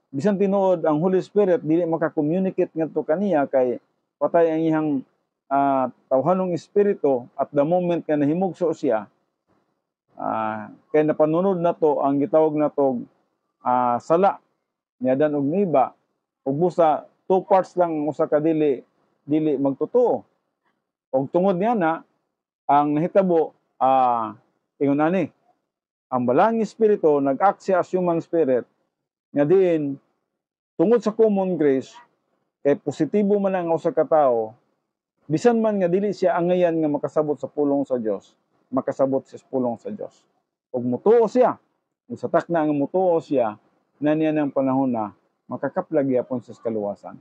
bisan tinuod ang Holy Spirit dili maka-communicate ngadto kaniya kay patay ang iyang tawhanong espiritu at the moment nga nahimugso siya, kay napanunod na to ang gitawag na to sala niyadan og niba ug busa 2 parts lang usa ka dili magtotoo. Og tungod niya na ang nahitabo ingon ani ang balang espiritu nag-act siya as human spirit nga diin tungod sa common grace kay positibo man ang usa ka tawo Bisan man nga dili siya angayan nga makasabot sa pulong sa Dios, makasabot siya sa pulong sa Dios. Ug mutuo siya, ug sa takna nga mutuo siya, na niya ng panahon na makakaplag yapon sa kaluwasan.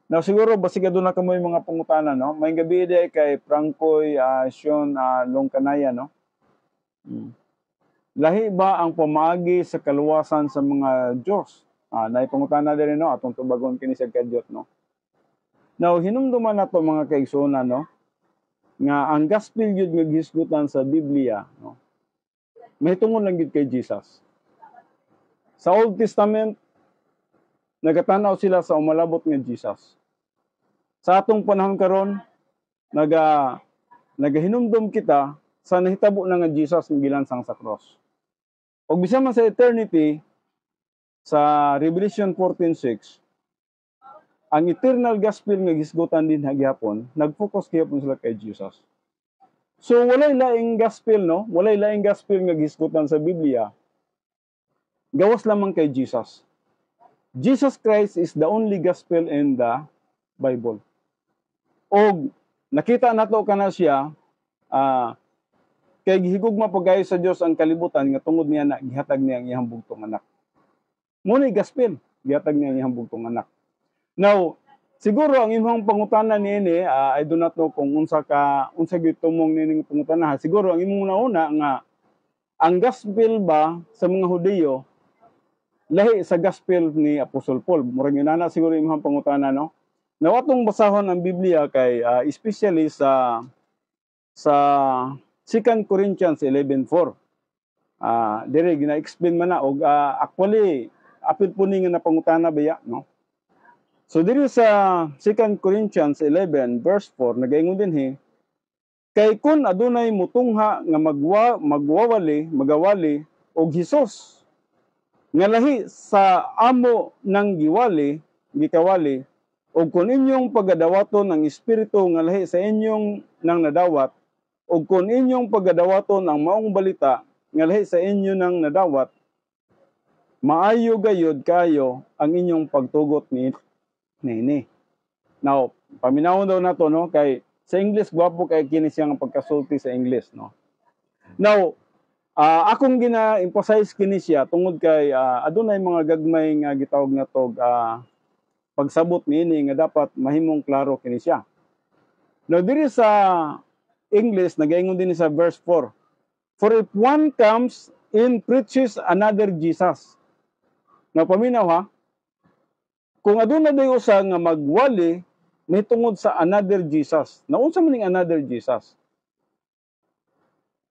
Now siguro basig aduna ka mo yung mga pangutana, no? May gabi day kay Francoy Sean Longkanaya, no? Lahi ba ang pamaagi sa kaluwasan sa mga Dios? Naipangutana din, no? Atong tubagon kini sa kadyot, no? Now hinumduman nato mga kaigsoon, no? Nga ang gospel gyud nga gisgutan sa Biblia, no? Mahitungod lang gyud kay Jesus. Sa Old Testament, nagatanaw sila sa umalabot nga Jesus. Sa atong panahon karon, nagahinumdum kita sa nahitabo na nga Jesus nga gilansang sa cross. Og bisan man sa eternity, sa Revelation 14:6, ang eternal gospel nga gisgutan din hagyapon, nag-focus gyapon sila kay Jesus. So walay laing gospel, no? Walay laing gospel nga gisgutan sa Biblia. Gawas lamang kay Jesus. Jesus Christ is the only gospel in the Bible. Og nakita nato kana siya, kay gihigugma pagayo sa Dios ang kalibutan nga tungod niya na gihatag niya ang iyang bugtong anak. Muna gospel, gihatag niya ang iyang bugtong anak. Now, siguro ang imong pangutana niini, I do not know kung unsa gyud tumong nining pangutana. Siguro ang imong nauna nga ang gospel ba sa mga Hudiyo lahi sa gospel ni Apostol Paul. Murag yun na siguro imong pangutana, no? Now atong basahon ang Biblia kay especially sa 2 Corinthians 11:4. Dire gina-explain man na og actually apil po ni nga napangutana baya, no? So diri sa 2 Corinthians 11 verse 4 nagaingon dinhi, kay kun adunay mutungha nga magawali og Hesus nga lahi sa amo ng gikawali, og kun inyong pagadawaton ang espiritu nga lahi sa inyong nang nadawat, og kun inyong pagadawaton ang maong balita nga lahi sa inyo nang nadawat, maayo gayud kayo ang inyong pagtugot ni. Now, paminawon daw nato, no, kay sa English gwapo kay kini siya nga pagkasulti sa English, no. Now, akong gina-emphasize kini siya tungod kay adunay mga gagmay nga gitawag nato pagsabot niini nga dapat mahimong klaro kini siya. Now diri sa English nagaingon din sa verse 4. For if one comes and preaches another Jesus. Now paminaw ha. Kung aduna day usa nga magwali mahitungod sa another Jesus. Now unsa man ning another Jesus?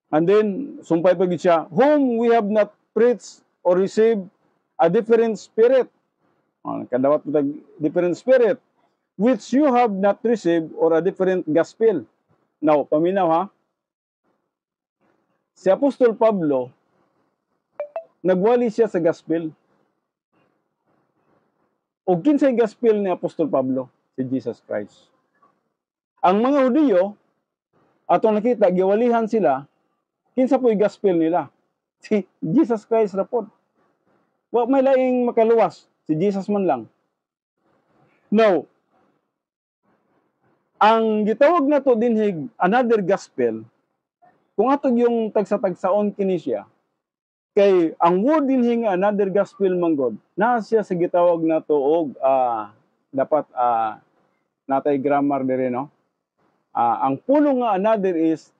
And then sumpay pa gid siya, whom we have not preached or received a different spirit. Kadawat mo different spirit, which you have not received, or a different gospel. Now, paminaw ha. Si Apostol Pablo, nagwali siya sa gospel. O kinsay gospel ni Apostol Pablo? Si Jesus Christ. Ang mga Hudiyo, atong nakita, giwalihan sila, kinsa po yung gospel nila? Si Jesus Christ na po. Wa may laing makaluwas. Si Jesus man lang. Now, ang gitawag na to dinhig another gospel, kung ato yung tagsa-tagsaon kini siya, kay ang word dinhig another gospel manggod, na siya sa gitawag na to og dapat natay grammar dire, no? Ang pulong nga another is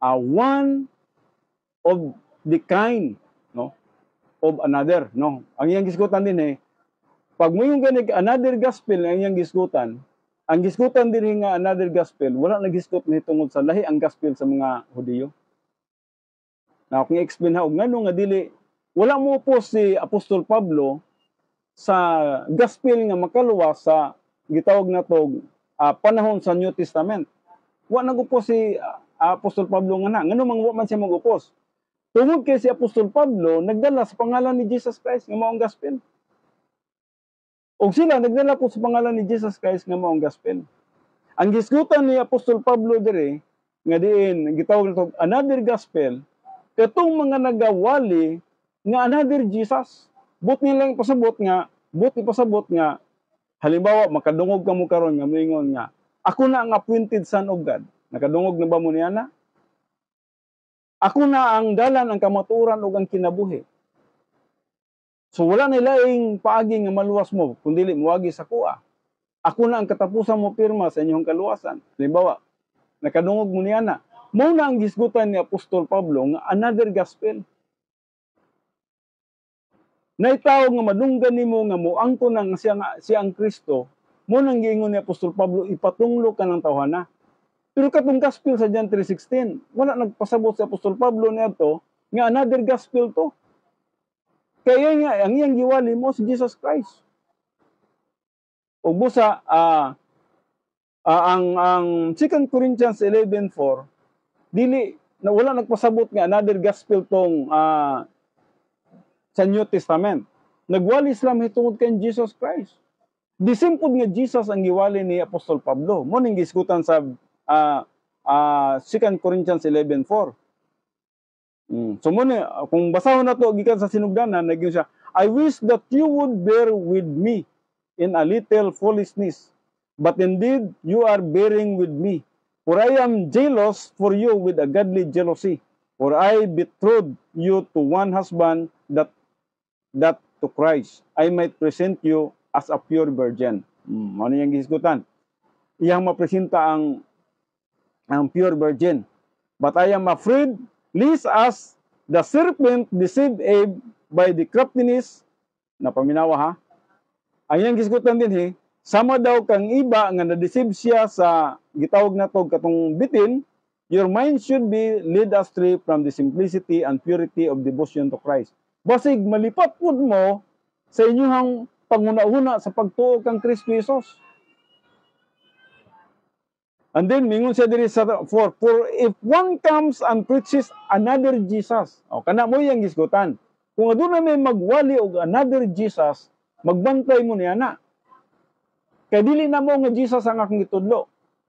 one of the kind, no? Of another, no? Ang iyang gisgutan din pag mo yung ganig another gospel ang iyang gisgutan, ang gisgutan din nga another gospel, wala nagisgot ni tungod sa lahi ang gospel sa mga Hudiyo. Na kung i-explain ha, ngano nga dili, wala mo po si Apostol Pablo sa gospel nga makaluwas sa gitawag na to panahon sa New Testament. Wa nagupo si Apostol Pablo nga na, ngano man siya magupos. Tungod kay si Apostol Pablo, nagdala sa pangalan ni Jesus Christ nga maong gospel. O sila, nagdala po sa pangalan ni Jesus Christ nga maong gospel. Ang gisgutan ni Apostol Pablo dire, nga diin, gitawag na another gospel, katong mga nagawali nga another Jesus. Buti nilang ipasabot nga, halimbawa, makadungog ka mo karon nga moingon nga, Ako na ang appointed son of God. Nakadungog na ba mo niya na? Ako na ang dalan, ang kamaturan ug ang kinabuhi. So wala na laing paagi nga maluwas mo, kundi muwagi sa kuha. Ako na ang katapusan mo pirma sa inyong kaluwasan. Halimbawa, nakadungog mo niya na. Mo na ang gisgutan ni Apostol Pablo nga another gospel. Naitaw nga madunggan nimo nga moangko nang siya ang Kristo, mo nang giingon ni Apostol Pablo, ipatunglo ka ng tawhana. Pero katong gospel sa John 3:16, wala nagpasabot si Apostol Pablo niadto nga another gospel to. Kaya nga ang iyang giwali mo si Jesus Christ. Ug busa ang 2 Corinthians 11:4 dili na wala nagpasabot nga another gospel tong sa New Testament. Nagwali sila hitungod kay Jesus Christ. Di simpod nga Jesus ang giwali ni Apostol Pablo. Mo ning gisgutan sa 2 Corinthians 11:4. So mo ni kung basahon nato gikan sa sinugdanan, naging siya, I wish that you would bear with me in a little foolishness, but indeed you are bearing with me. For I am jealous for you with a godly jealousy. For I betrothed you to one husband, that to Christ, I might present you as a pure virgin. Ano yung gisgutan? Iyang mapresenta ang pure virgin. But I am afraid, lest as the serpent deceived Eve by the craftiness, na paminawa ha, ang iyang gisgutan din sama daw kang iba nga na-deceive siya sa gitawag na to katong bitin, your mind should be led astray from the simplicity and purity of devotion to Christ. Basig malipat pud mo sa inyong panguna-una sa pagtuo kang Kristo Jesus. And then mingon siya diri sa 4, for if one comes and preaches another Jesus, kana mo yang gisgutan. Kung aduna may magwali og another Jesus, magbantay mo niya na. Kay dili na mo nga Jesus ang akong gitudlo.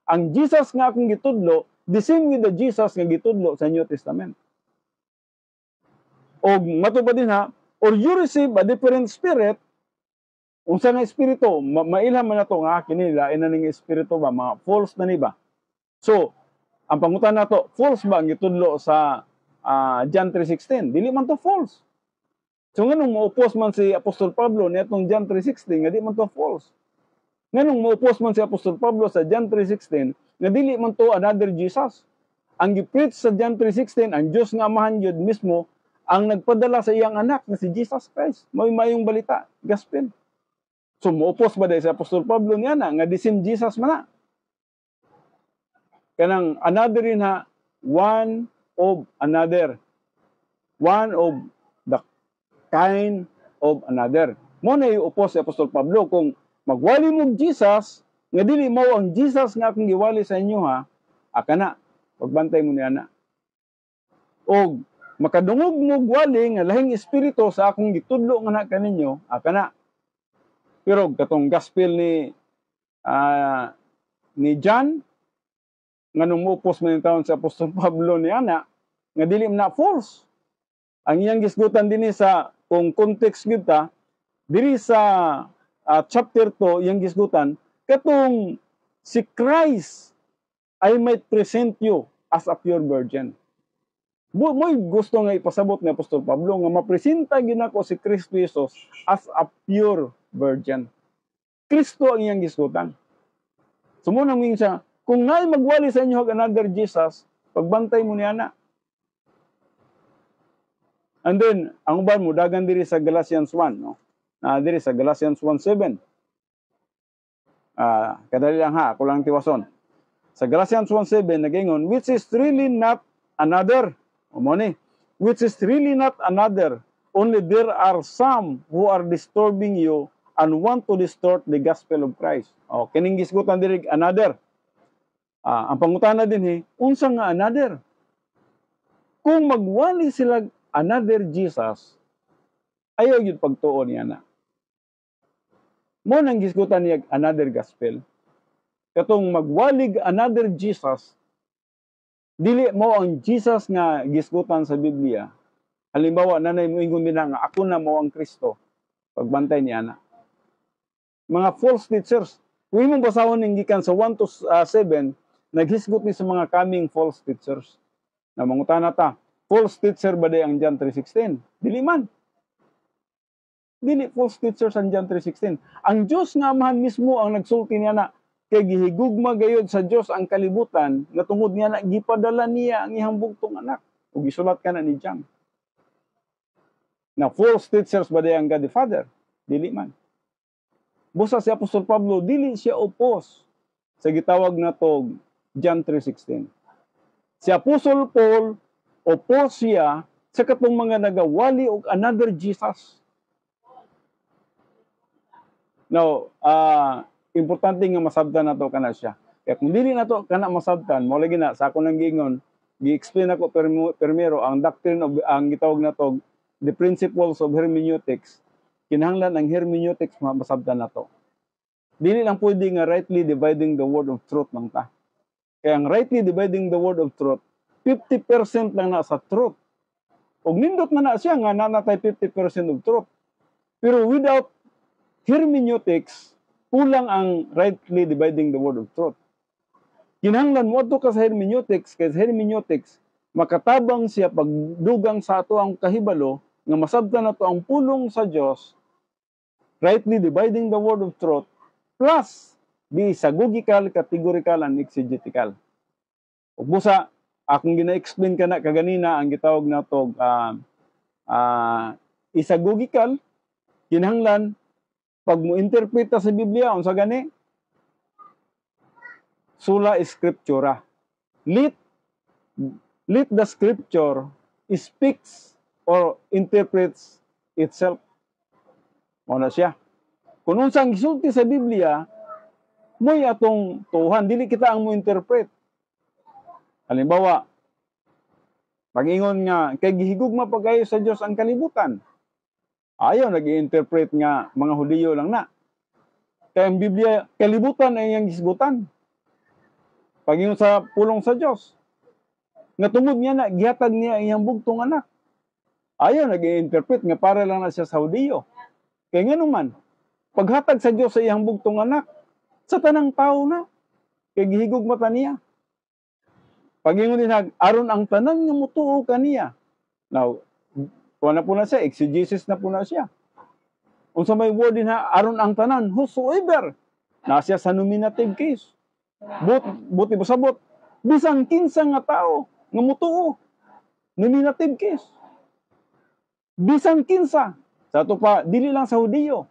Ang Jesus nga akong gitudlo, the same with the Jesus nga gitudlo sa New Testament. O matupad din ha, or you receive a different spirit, unsa nga espiritu, mailham man nato nga kinila inaning espiritu ba, mga false na ni ba. So, ang pangutan nato, false ba ang gitudlo sa John 3:16? Dili man to false. So nganong mo-oppose man si Apostol Pablo nitong John 3:16 nga di man to false. Nganong mo-oppose man si Apostol Pablo sa John 3:16 nga dili man to another Jesus. Ang gi-preach sa John 3:16 ang Dios nga Amahan Gyud mismo ang nagpadala sa iyang anak na si Jesus Christ. Mayong balita, gospel. So mo-oppose ba dahil si Apostol Pablo niya na nga the same Jesus man na? Kanang another rin ha, one of another. One of the kind of another. Mo na i-oppose si Apostol Pablo kung magwali mo Jesus, nga dili mo ang Jesus nga akong giwali sa inyo ha, aka na, pagbantay mo niya na. O makadungog mo gwali nga lahing espiritu sa akong gitudlo nga na kaninyo, aka na. Pero katong gospel ni John, nga nung mupos man yung taon sa Apostol Pablo ni Ana, nga dili na false. Ang iyang gisgutan din sa, kung context kita, diri sa chapter 2, iyang gisgutan, katong si Christ, I might present you as a pure virgin. Mo'y gusto nga ipasabot ni Apostol Pablo, nga mapresenta ginako si Kristo Jesus as a pure virgin. Kristo ang iyang gisgutan. Sumunang ming siya, kung naay magwali sa inyo another Jesus, pagbantay mo niya na. And then, ang uban mo, dagan diri sa Galatians 1, no? Diri sa Galatians 1:7. Kadali lang ha, ako lang tiwason. Sa Galatians 1:7, nagingon, which is really not another. Which is really not another. Only there are some who are disturbing you and want to distort the gospel of Christ. Kining gisgutan diri another. Ang pangutana din unsa nga another? Kung magwali sila another Jesus, ayaw yun pagtuon niya na. Mo nang gisgutan niya another gospel. Katong magwalig another Jesus, dili mo ang Jesus nga gisgutan sa Biblia. Halimbawa, nanay mo ingon din nga ako na mo ang Kristo. Pagbantay niya na. Mga false teachers, Kung imong basahon ning gikan sa 1 to 7, naghisgot ni sa mga coming false teachers. Na mangutana ta, false teacher ba day ang John 3:16? Dili man. Dili false teachers ang John 3:16. Ang Dios nga Amahan mismo ang nagsulti niya na kay gihigugma gayud sa Dios ang kalibutan nga tungod niya na gipadala niya ang iyang bugtong anak. Ug gisulat kana ni John. Na false teachers ba day ang God the Father? Dili man. Busa si Apostol Pablo, dili siya opos sa gitawag na to John 3:16. Si Apostol Paul, opos siya sa katong mga nagawali og another Jesus. Now, importante nga masabtan nato kana siya. Kaya kung dili nato kana masabtan, mo lagi na sa ako nang giingon, gi-explain ako primero ang doctrine of ang gitawag nato the principles of hermeneutics. Kinahanglan ang hermeneutics masabtan nato. Dili lang pwede nga rightly dividing the word of truth lang ta. Kaya ang rightly dividing the word of truth, 50% lang na sa truth. Og nindot man na siya nga nanatay 50% of truth. Pero without hermeneutics, kulang ang rightly dividing the word of truth. Kinahanglan mo ato ka sa hermeneutics, kay hermeneutics makatabang siya pagdugang sa ato ang kahibalo nga masabtan nato ang pulong sa Dios, rightly dividing the word of truth, plus di sagugical, categorical, and exegetical. Ug busa akong gina-explain kana kaganina ang gitawag nato isagugical, kinahanglan pag mo interpreta sa Biblia unsa gani? Sola scriptura. Let the scripture speaks or interprets itself. Mao na siya. Kung unsang gisulti sa Biblia, mo'y atong tuhan, dili kita ang mo interpret. Halimbawa, pag-ingon nga kay gihigugma pagayo sa Dios ang kalibutan. Ayaw nag-i-interpret nga mga Hudiyo lang na. Kaya ang Biblia, kalibutan ay iyang gisgutan. Pag-ingon sa pulong sa Dios. Nga tungod niya na, gihatag niya iyang bugtong anak. Ayaw nag-i-interpret nga para lang na siya sa Hudiyo. Kaya nga naman, paghatag sa Dios sa iyang bugtong anak, sa tanang tao na, kay gihigugma ta niya. Pag-ingon din, aron ang tanan nga mutuo kaniya. Now, kuha na po na siya, exegesis na po na siya. Kung sa may word din aron ang tanan, whosoever, na siya sa nominative case. Buti mo sabot, bisang kinsa nga tao, nga mutuo, nominative case. Bisang kinsa, sa ito pa, dili lang sa Hudiyo,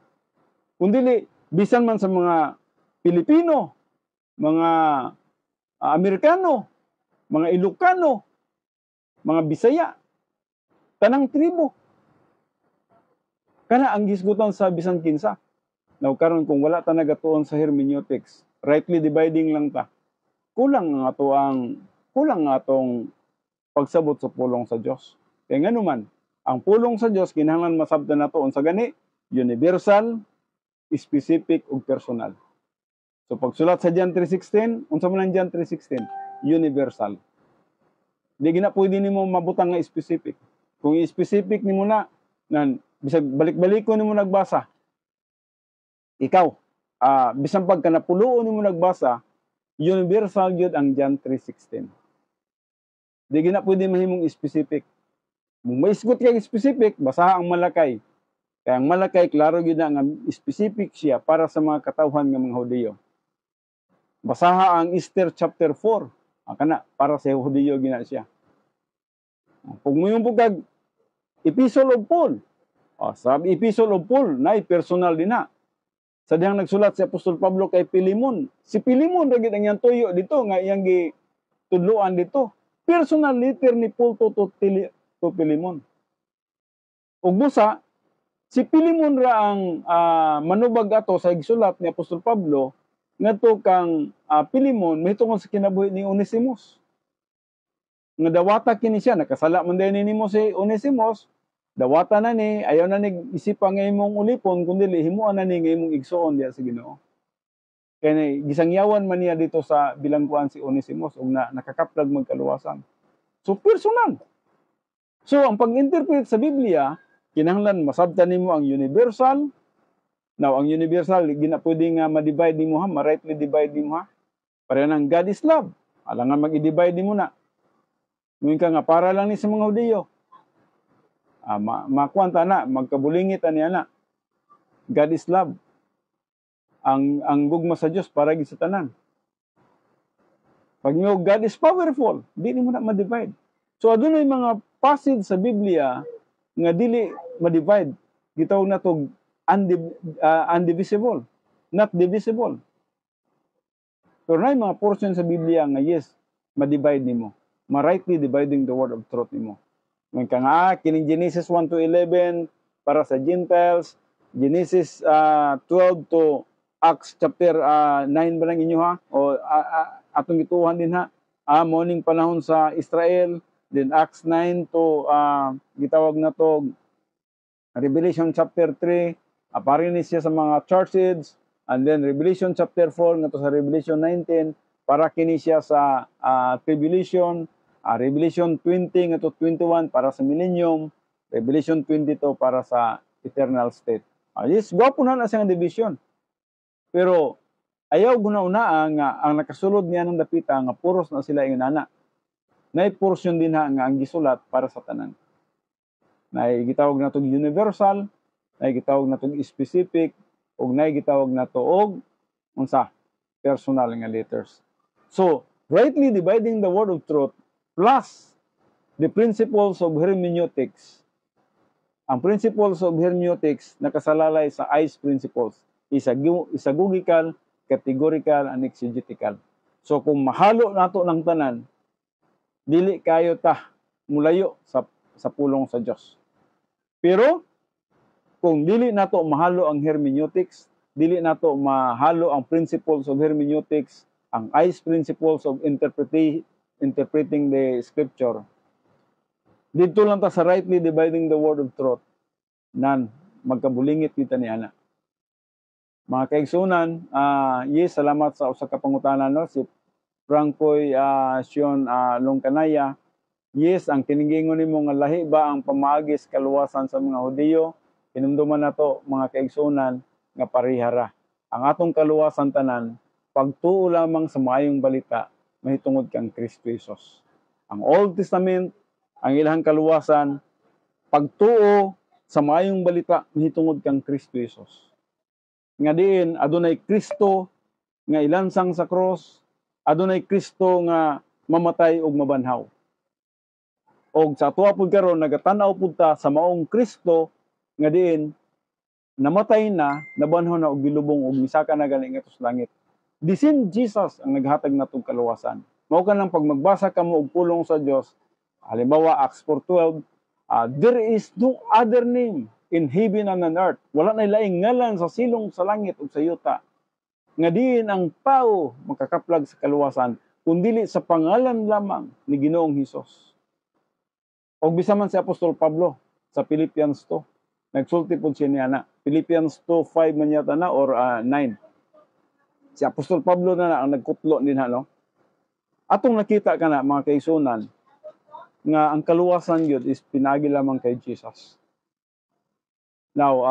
kundi bisan man sa mga Pilipino, mga Amerikano, mga Ilocano, mga Bisaya, tanang tribo. Kana ang gisgutan sa bisan kinsa. Now karon kung wala ta nagatuon sa hermeneutics, rightly dividing lang ta. Kulang nga atong pagsabot sa pulong sa Dios. Kaya nga naman, ang pulong sa Dios kinahanglan masabtan nato unsa gani, universal, specific ug personal. So pagsulat sa John 3:16, unsa man ang John 3:16? Universal. Di gina pwede nimo mabutang nga specific. Kung i-specific nimo na bisag balik-balikon nimo nagbasa. Ikaw, bisan pag kanapuloon nimo nagbasa, universal gyud ang John 3:16. Di gina pwede mahimong specific. Kung maisgot kay specific, basaha ang Malakay. Kaya ang Malakay klaro gyud na nga specific siya para sa mga katawhan nga mga Hudiyo. Basaha ang Esther chapter 4. Kana para sa Hudiyo gina siya. Kung mo yung kag Epistle of Paul. Sabi Epistle of Paul, na personal din na. Sa dihang nagsulat si Apostol Pablo kay Pilimon. Si Pilimon ra gid ang iyang tuyo dito nga iyang gitudloan dito. Personal letter ni Paul to Pilimon. Ug busa si Pilimon ra ang manubag ato sa gisulat ni Apostol Pablo ngadto kang Pilimon mahitungod sa kinabuhi ni Onesimus. Nga dawata kini siya, nakasala man din nimo si Onesimus, dawata na ni, ayaw na ni isipa nga imong ulipon, kundi himuan na ni nga imong igsuon diya sa Ginoo. Kaya ni, gisangyawan man niya dito sa bilangguan si Onesimus, ug nakakaplag magkaluwasan. So, personal. So, ang pag-interpret sa Biblia, kinahanglan masabtan nimo ang universal, Now, ang universal, gina pwede nga ma-divide ni mo ha, ma-rightly divide ni mo ha. Pareha ng God is love. Alangan mag-i-divide ni mo na. Ngayon ka nga, para lang ni sa mga Hudiyo. Makuanta na, magkabulingit niya na. God is love. Ang gugma sa Diyos para gid sa tanan. Pag nyo, God is powerful, di mo na ma-divide. So, adunay mga passage sa Biblia nga dili ma-divide. Gitawag na to undivisible, not divisible. So, na mga portion sa Biblia nga yes, ma-divide nimo. Ma-rightly dividing the word of truth nimo. Ngayon ka nga, kining Genesis 1 to 11 para sa Gentiles, Genesis 12 to Acts chapter 9 ba lang inyo ha? O atong gituhan din ha? Morning panahon sa Israel, then Acts 9 to gitawag na to Revelation chapter 3, aparin ni siya sa mga churches, and then Revelation chapter 4 nga to sa Revelation 19 para kini siya sa tribulation, Revelation 20 nga to 21 para sa millennium, Revelation 22 para sa eternal state. Yes, gwapo na siyang division. Pero ayaw guna-una nga ang nakasulod niya ng dapita nga puros na sila inana. Nay portion din ha nga ang gisulat para sa tanan. Nay gitawag na tong universal, nay gitawag na tong specific, ug nay gitawag na to og unsa personal nga letters. So, rightly dividing the word of truth plus the principles of hermeneutics. Ang principles of hermeneutics nakasalalay sa ICE principles. Isagogical, categorical, and exegetical. So, kung mahalo nato ng tanan, dili kayo ta mulayo sa pulong sa Dios. Pero kung dili nato mahalo ang hermeneutics, dili nato mahalo ang principles of hermeneutics, ang ICE principles of interpreting the scripture, dito lang ta sa rightly dividing the word of truth, nan magkabulingit kita ni ana. Mga kaigsunan, yes, salamat sa usa ka pangutanan no si Francoy Sion Longcanaya. Yes, ang tiningingon nimo nga lahi ba ang pamaagis kaluwasan sa mga Hudiyo? Hinumduman nato mga kaigsunan nga parihara. Ang atong kaluwasan tanan pagtuo lamang sa maayong balita mahitungod kang Kristo Jesus. Ang Old Testament, ang ilang kaluwasan pagtuo sa maayong balita mahitungod kang Kristo Jesus. Nga diin adunay Kristo nga ilansang sa cross, adunay Kristo nga mamatay og mabanhaw. Og sa tuwa pud karon nagatanaw pud ta sa maong Kristo nga diin namatay na, nabanhaw na og gilubong og misaka na gali nga sa langit. The same Jesus ang naghatag natong kaluwasan. Mao ka lang pag magbasa kamo og pulong sa Dios, halimbawa Acts 4:12, there is no other name in heaven and on earth. Wala na laing ngalan sa silong sa langit ug sa yuta nga diin ang tao makakaplag sa kaluwasan kundi sa pangalan lamang ni Ginoong Hesus. Og bisa man si Apostol Pablo sa Philippians 2, nagsulti pud siya niana. Philippians 2:5 man yata na or 9. Si Apostol Pablo na ang nagkutlo din ha no. Atong nakita kana mga kaigsunan nga ang kaluwasan gyud is pinagi lamang kay Jesus. Now,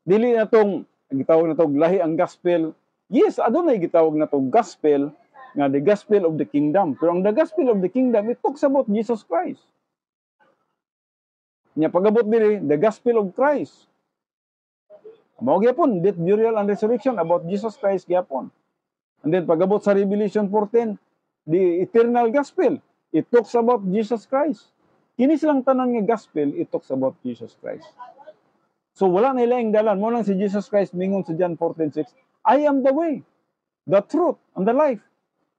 dili na tong gitawag na tong lahi ang gospel. Yes, adunay gitawag na tong gospel nga the gospel of the kingdom. Pero ang the gospel of the kingdom, it talks about Jesus Christ. Nya pagabot diri the gospel of Christ. Mao gyapon death, burial and resurrection about Jesus Christ gyapon. And then pagabot sa Revelation 14, the eternal gospel, it talks about Jesus Christ. Kini silang tanan nga gospel, it talks about Jesus Christ. So wala na ilaing dalan mo lang si Jesus Christ mingon sa John 14:6, I am the way, the truth, and the life.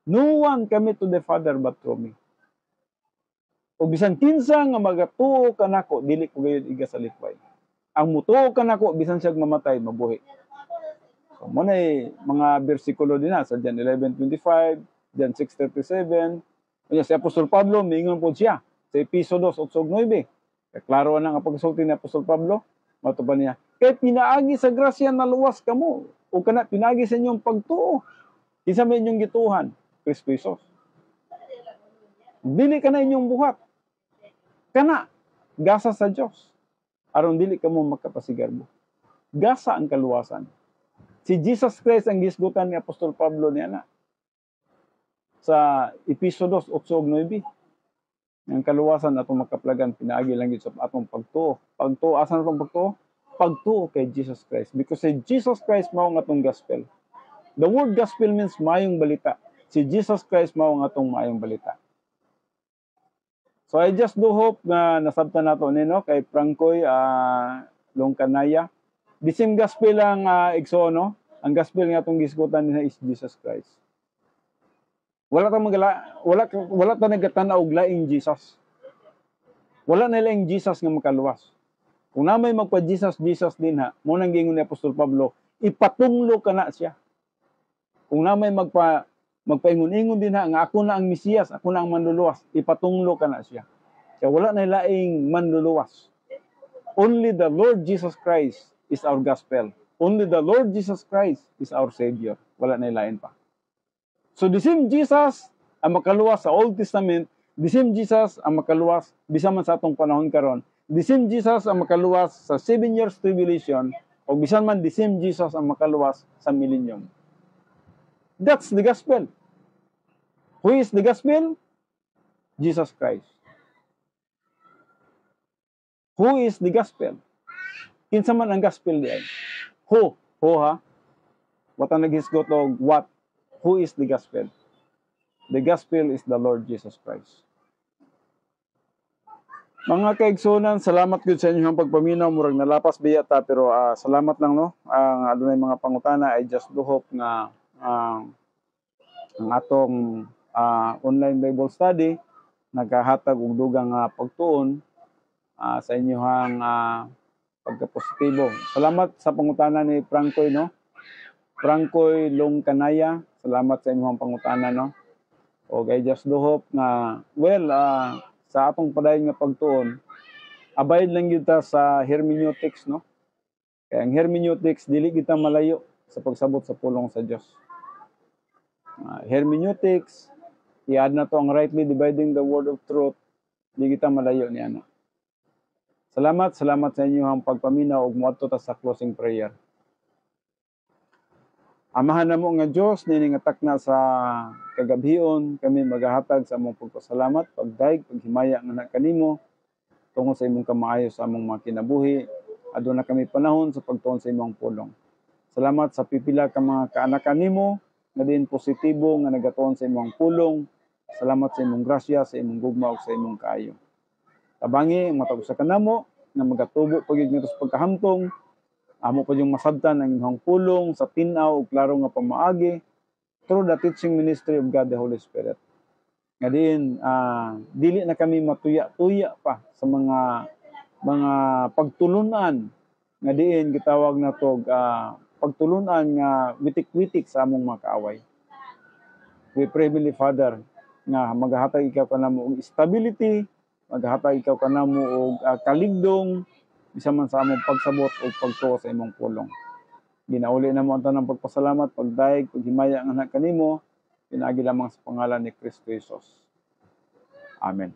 No one cometh to the Father but through me. O bisan kinsa nga magatuo kanako dili ko gayud iga sa likway. Ang mutuo kanako bisan siya mamatay mabuhi. So mo nay mga bersikulo din na sa John 11:25, John 6:37. Unya si Apostol Pablo mingon pod siya sa Episo 2:8-9. Klaro na nga pagsulti ni Apostol Pablo, matuban niya, kay pinaagi sa grasya na luwas kamo o kana pinaagi sa inyong pagtuo. Kinsa may inyong gituhan? Kristo Jesus. Dili ka na inyong buhat. Kana gasa sa Dios aron dili kamo makapasigarbo. gasa ang kaluwasan. Si Jesus Christ ang gisgutan ni Apostol Pablo niya na sa Episodos 8:9. Ang kaluwasan atong makaplagan pinaagi lang gid sa atong pagtuo. Pagtuo asa natong pagtuo? Pagtuo kay Jesus Christ. Because si Jesus Christ mao nga atong gospel. The word gospel means mayong balita. Si Jesus Christ mao nga atong mayong balita. So I just do hope na nasabtan nato nino kay Francoy Longcanaya. The same gospel ang igsoon. Ang gospel nga atong gisgutan niya is Jesus Christ. Wala ta nagatanaw og laing Jesus. Wala na laing Jesus nga makaluwas. Kung na may magpa-Jesus din ha, mo nang gingon ni Apostol Pablo, ipatunglo ka na siya. Kung na may magpaingon-ingon din ha, nga ako na ang Mesiyas, ako na ang manluluwas, ipatunglo ka na siya. Kaya wala na laing manluluwas. Only the Lord Jesus Christ is our gospel. Only the Lord Jesus Christ is our Savior. Wala na lain pa. So the same Jesus ang makaluwas sa Old Testament, the same Jesus ang makaluwas bisan man sa atong panahon karon. The same Jesus ang makaluwas sa 7 years tribulation o bisan man the same Jesus ang makaluwas sa millennium. That's the gospel. Who is the gospel? Jesus Christ. Who is the gospel? Kinsa man ang gospel diay? Who ha? What ang naghisgot og what? Who is the gospel? The gospel is the Lord Jesus Christ. Mga kaigsunan, salamat gud sa inyong pagpaminaw. Murag nalapas biya ta, pero salamat lang no. Ang adunay mga pangutana, I just do hope nga ang atong online Bible study nagahatag og dugang pagtuon sa inyong pagkapositibo. Salamat sa pangutana ni Francoy no. Francoy Longcanaya, salamat sa inyong pangutana no. O I just do hope na sa atong padayon nga pagtuon, abide lang gyud ta sa hermeneutics no. Kaya ang hermeneutics dili kita malayo sa pagsabot sa pulong sa Dios. Hermeneutics, i-add na to ang rightly dividing the word of truth, di kita malayo niya. Salamat sa inyong pagpaminaw ug moadto ta sa closing prayer. Amahan namo nga Dios nini nga takna sa kagabhion kami magahatag sa among pagpasalamat, pagdaig, paghimaya nga kanimo tungod sa imong kamaayo sa among mga kinabuhi. Aduna kami panahon sa pagtuon sa imong pulong. Salamat sa pipila ka mga kaanak kanimo nga din positibo nga nagatuon sa imong pulong. Salamat sa imong grasya, sa imong gugma ug sa imong kaayo. Tabangi matag sa kanamo nga magatubo pagid ngadto sa pagkahamtong. Amo pa yung masabtan ang imong pulong sa tinaw ug klaro nga pamaagi through the teaching ministry of God the Holy Spirit. Nga din dili na kami matuya-tuya pa sa mga pagtulunan nga diin gitawag nato pagtulunan nga witik-witik sa among mga kaaway. We pray, Heavenly Father, nga maghatag ikaw kanamo og stability, maghatag ikaw kanamo og kaligdong bisan man sa among pagsabot o pagtuo sa imong pulong. Ginauli na mo ang tanang pagpasalamat, pagdaig, paghimaya ang anak kanimo, pinaagi lamang sa pangalan ni Kristo Jesus. Amen.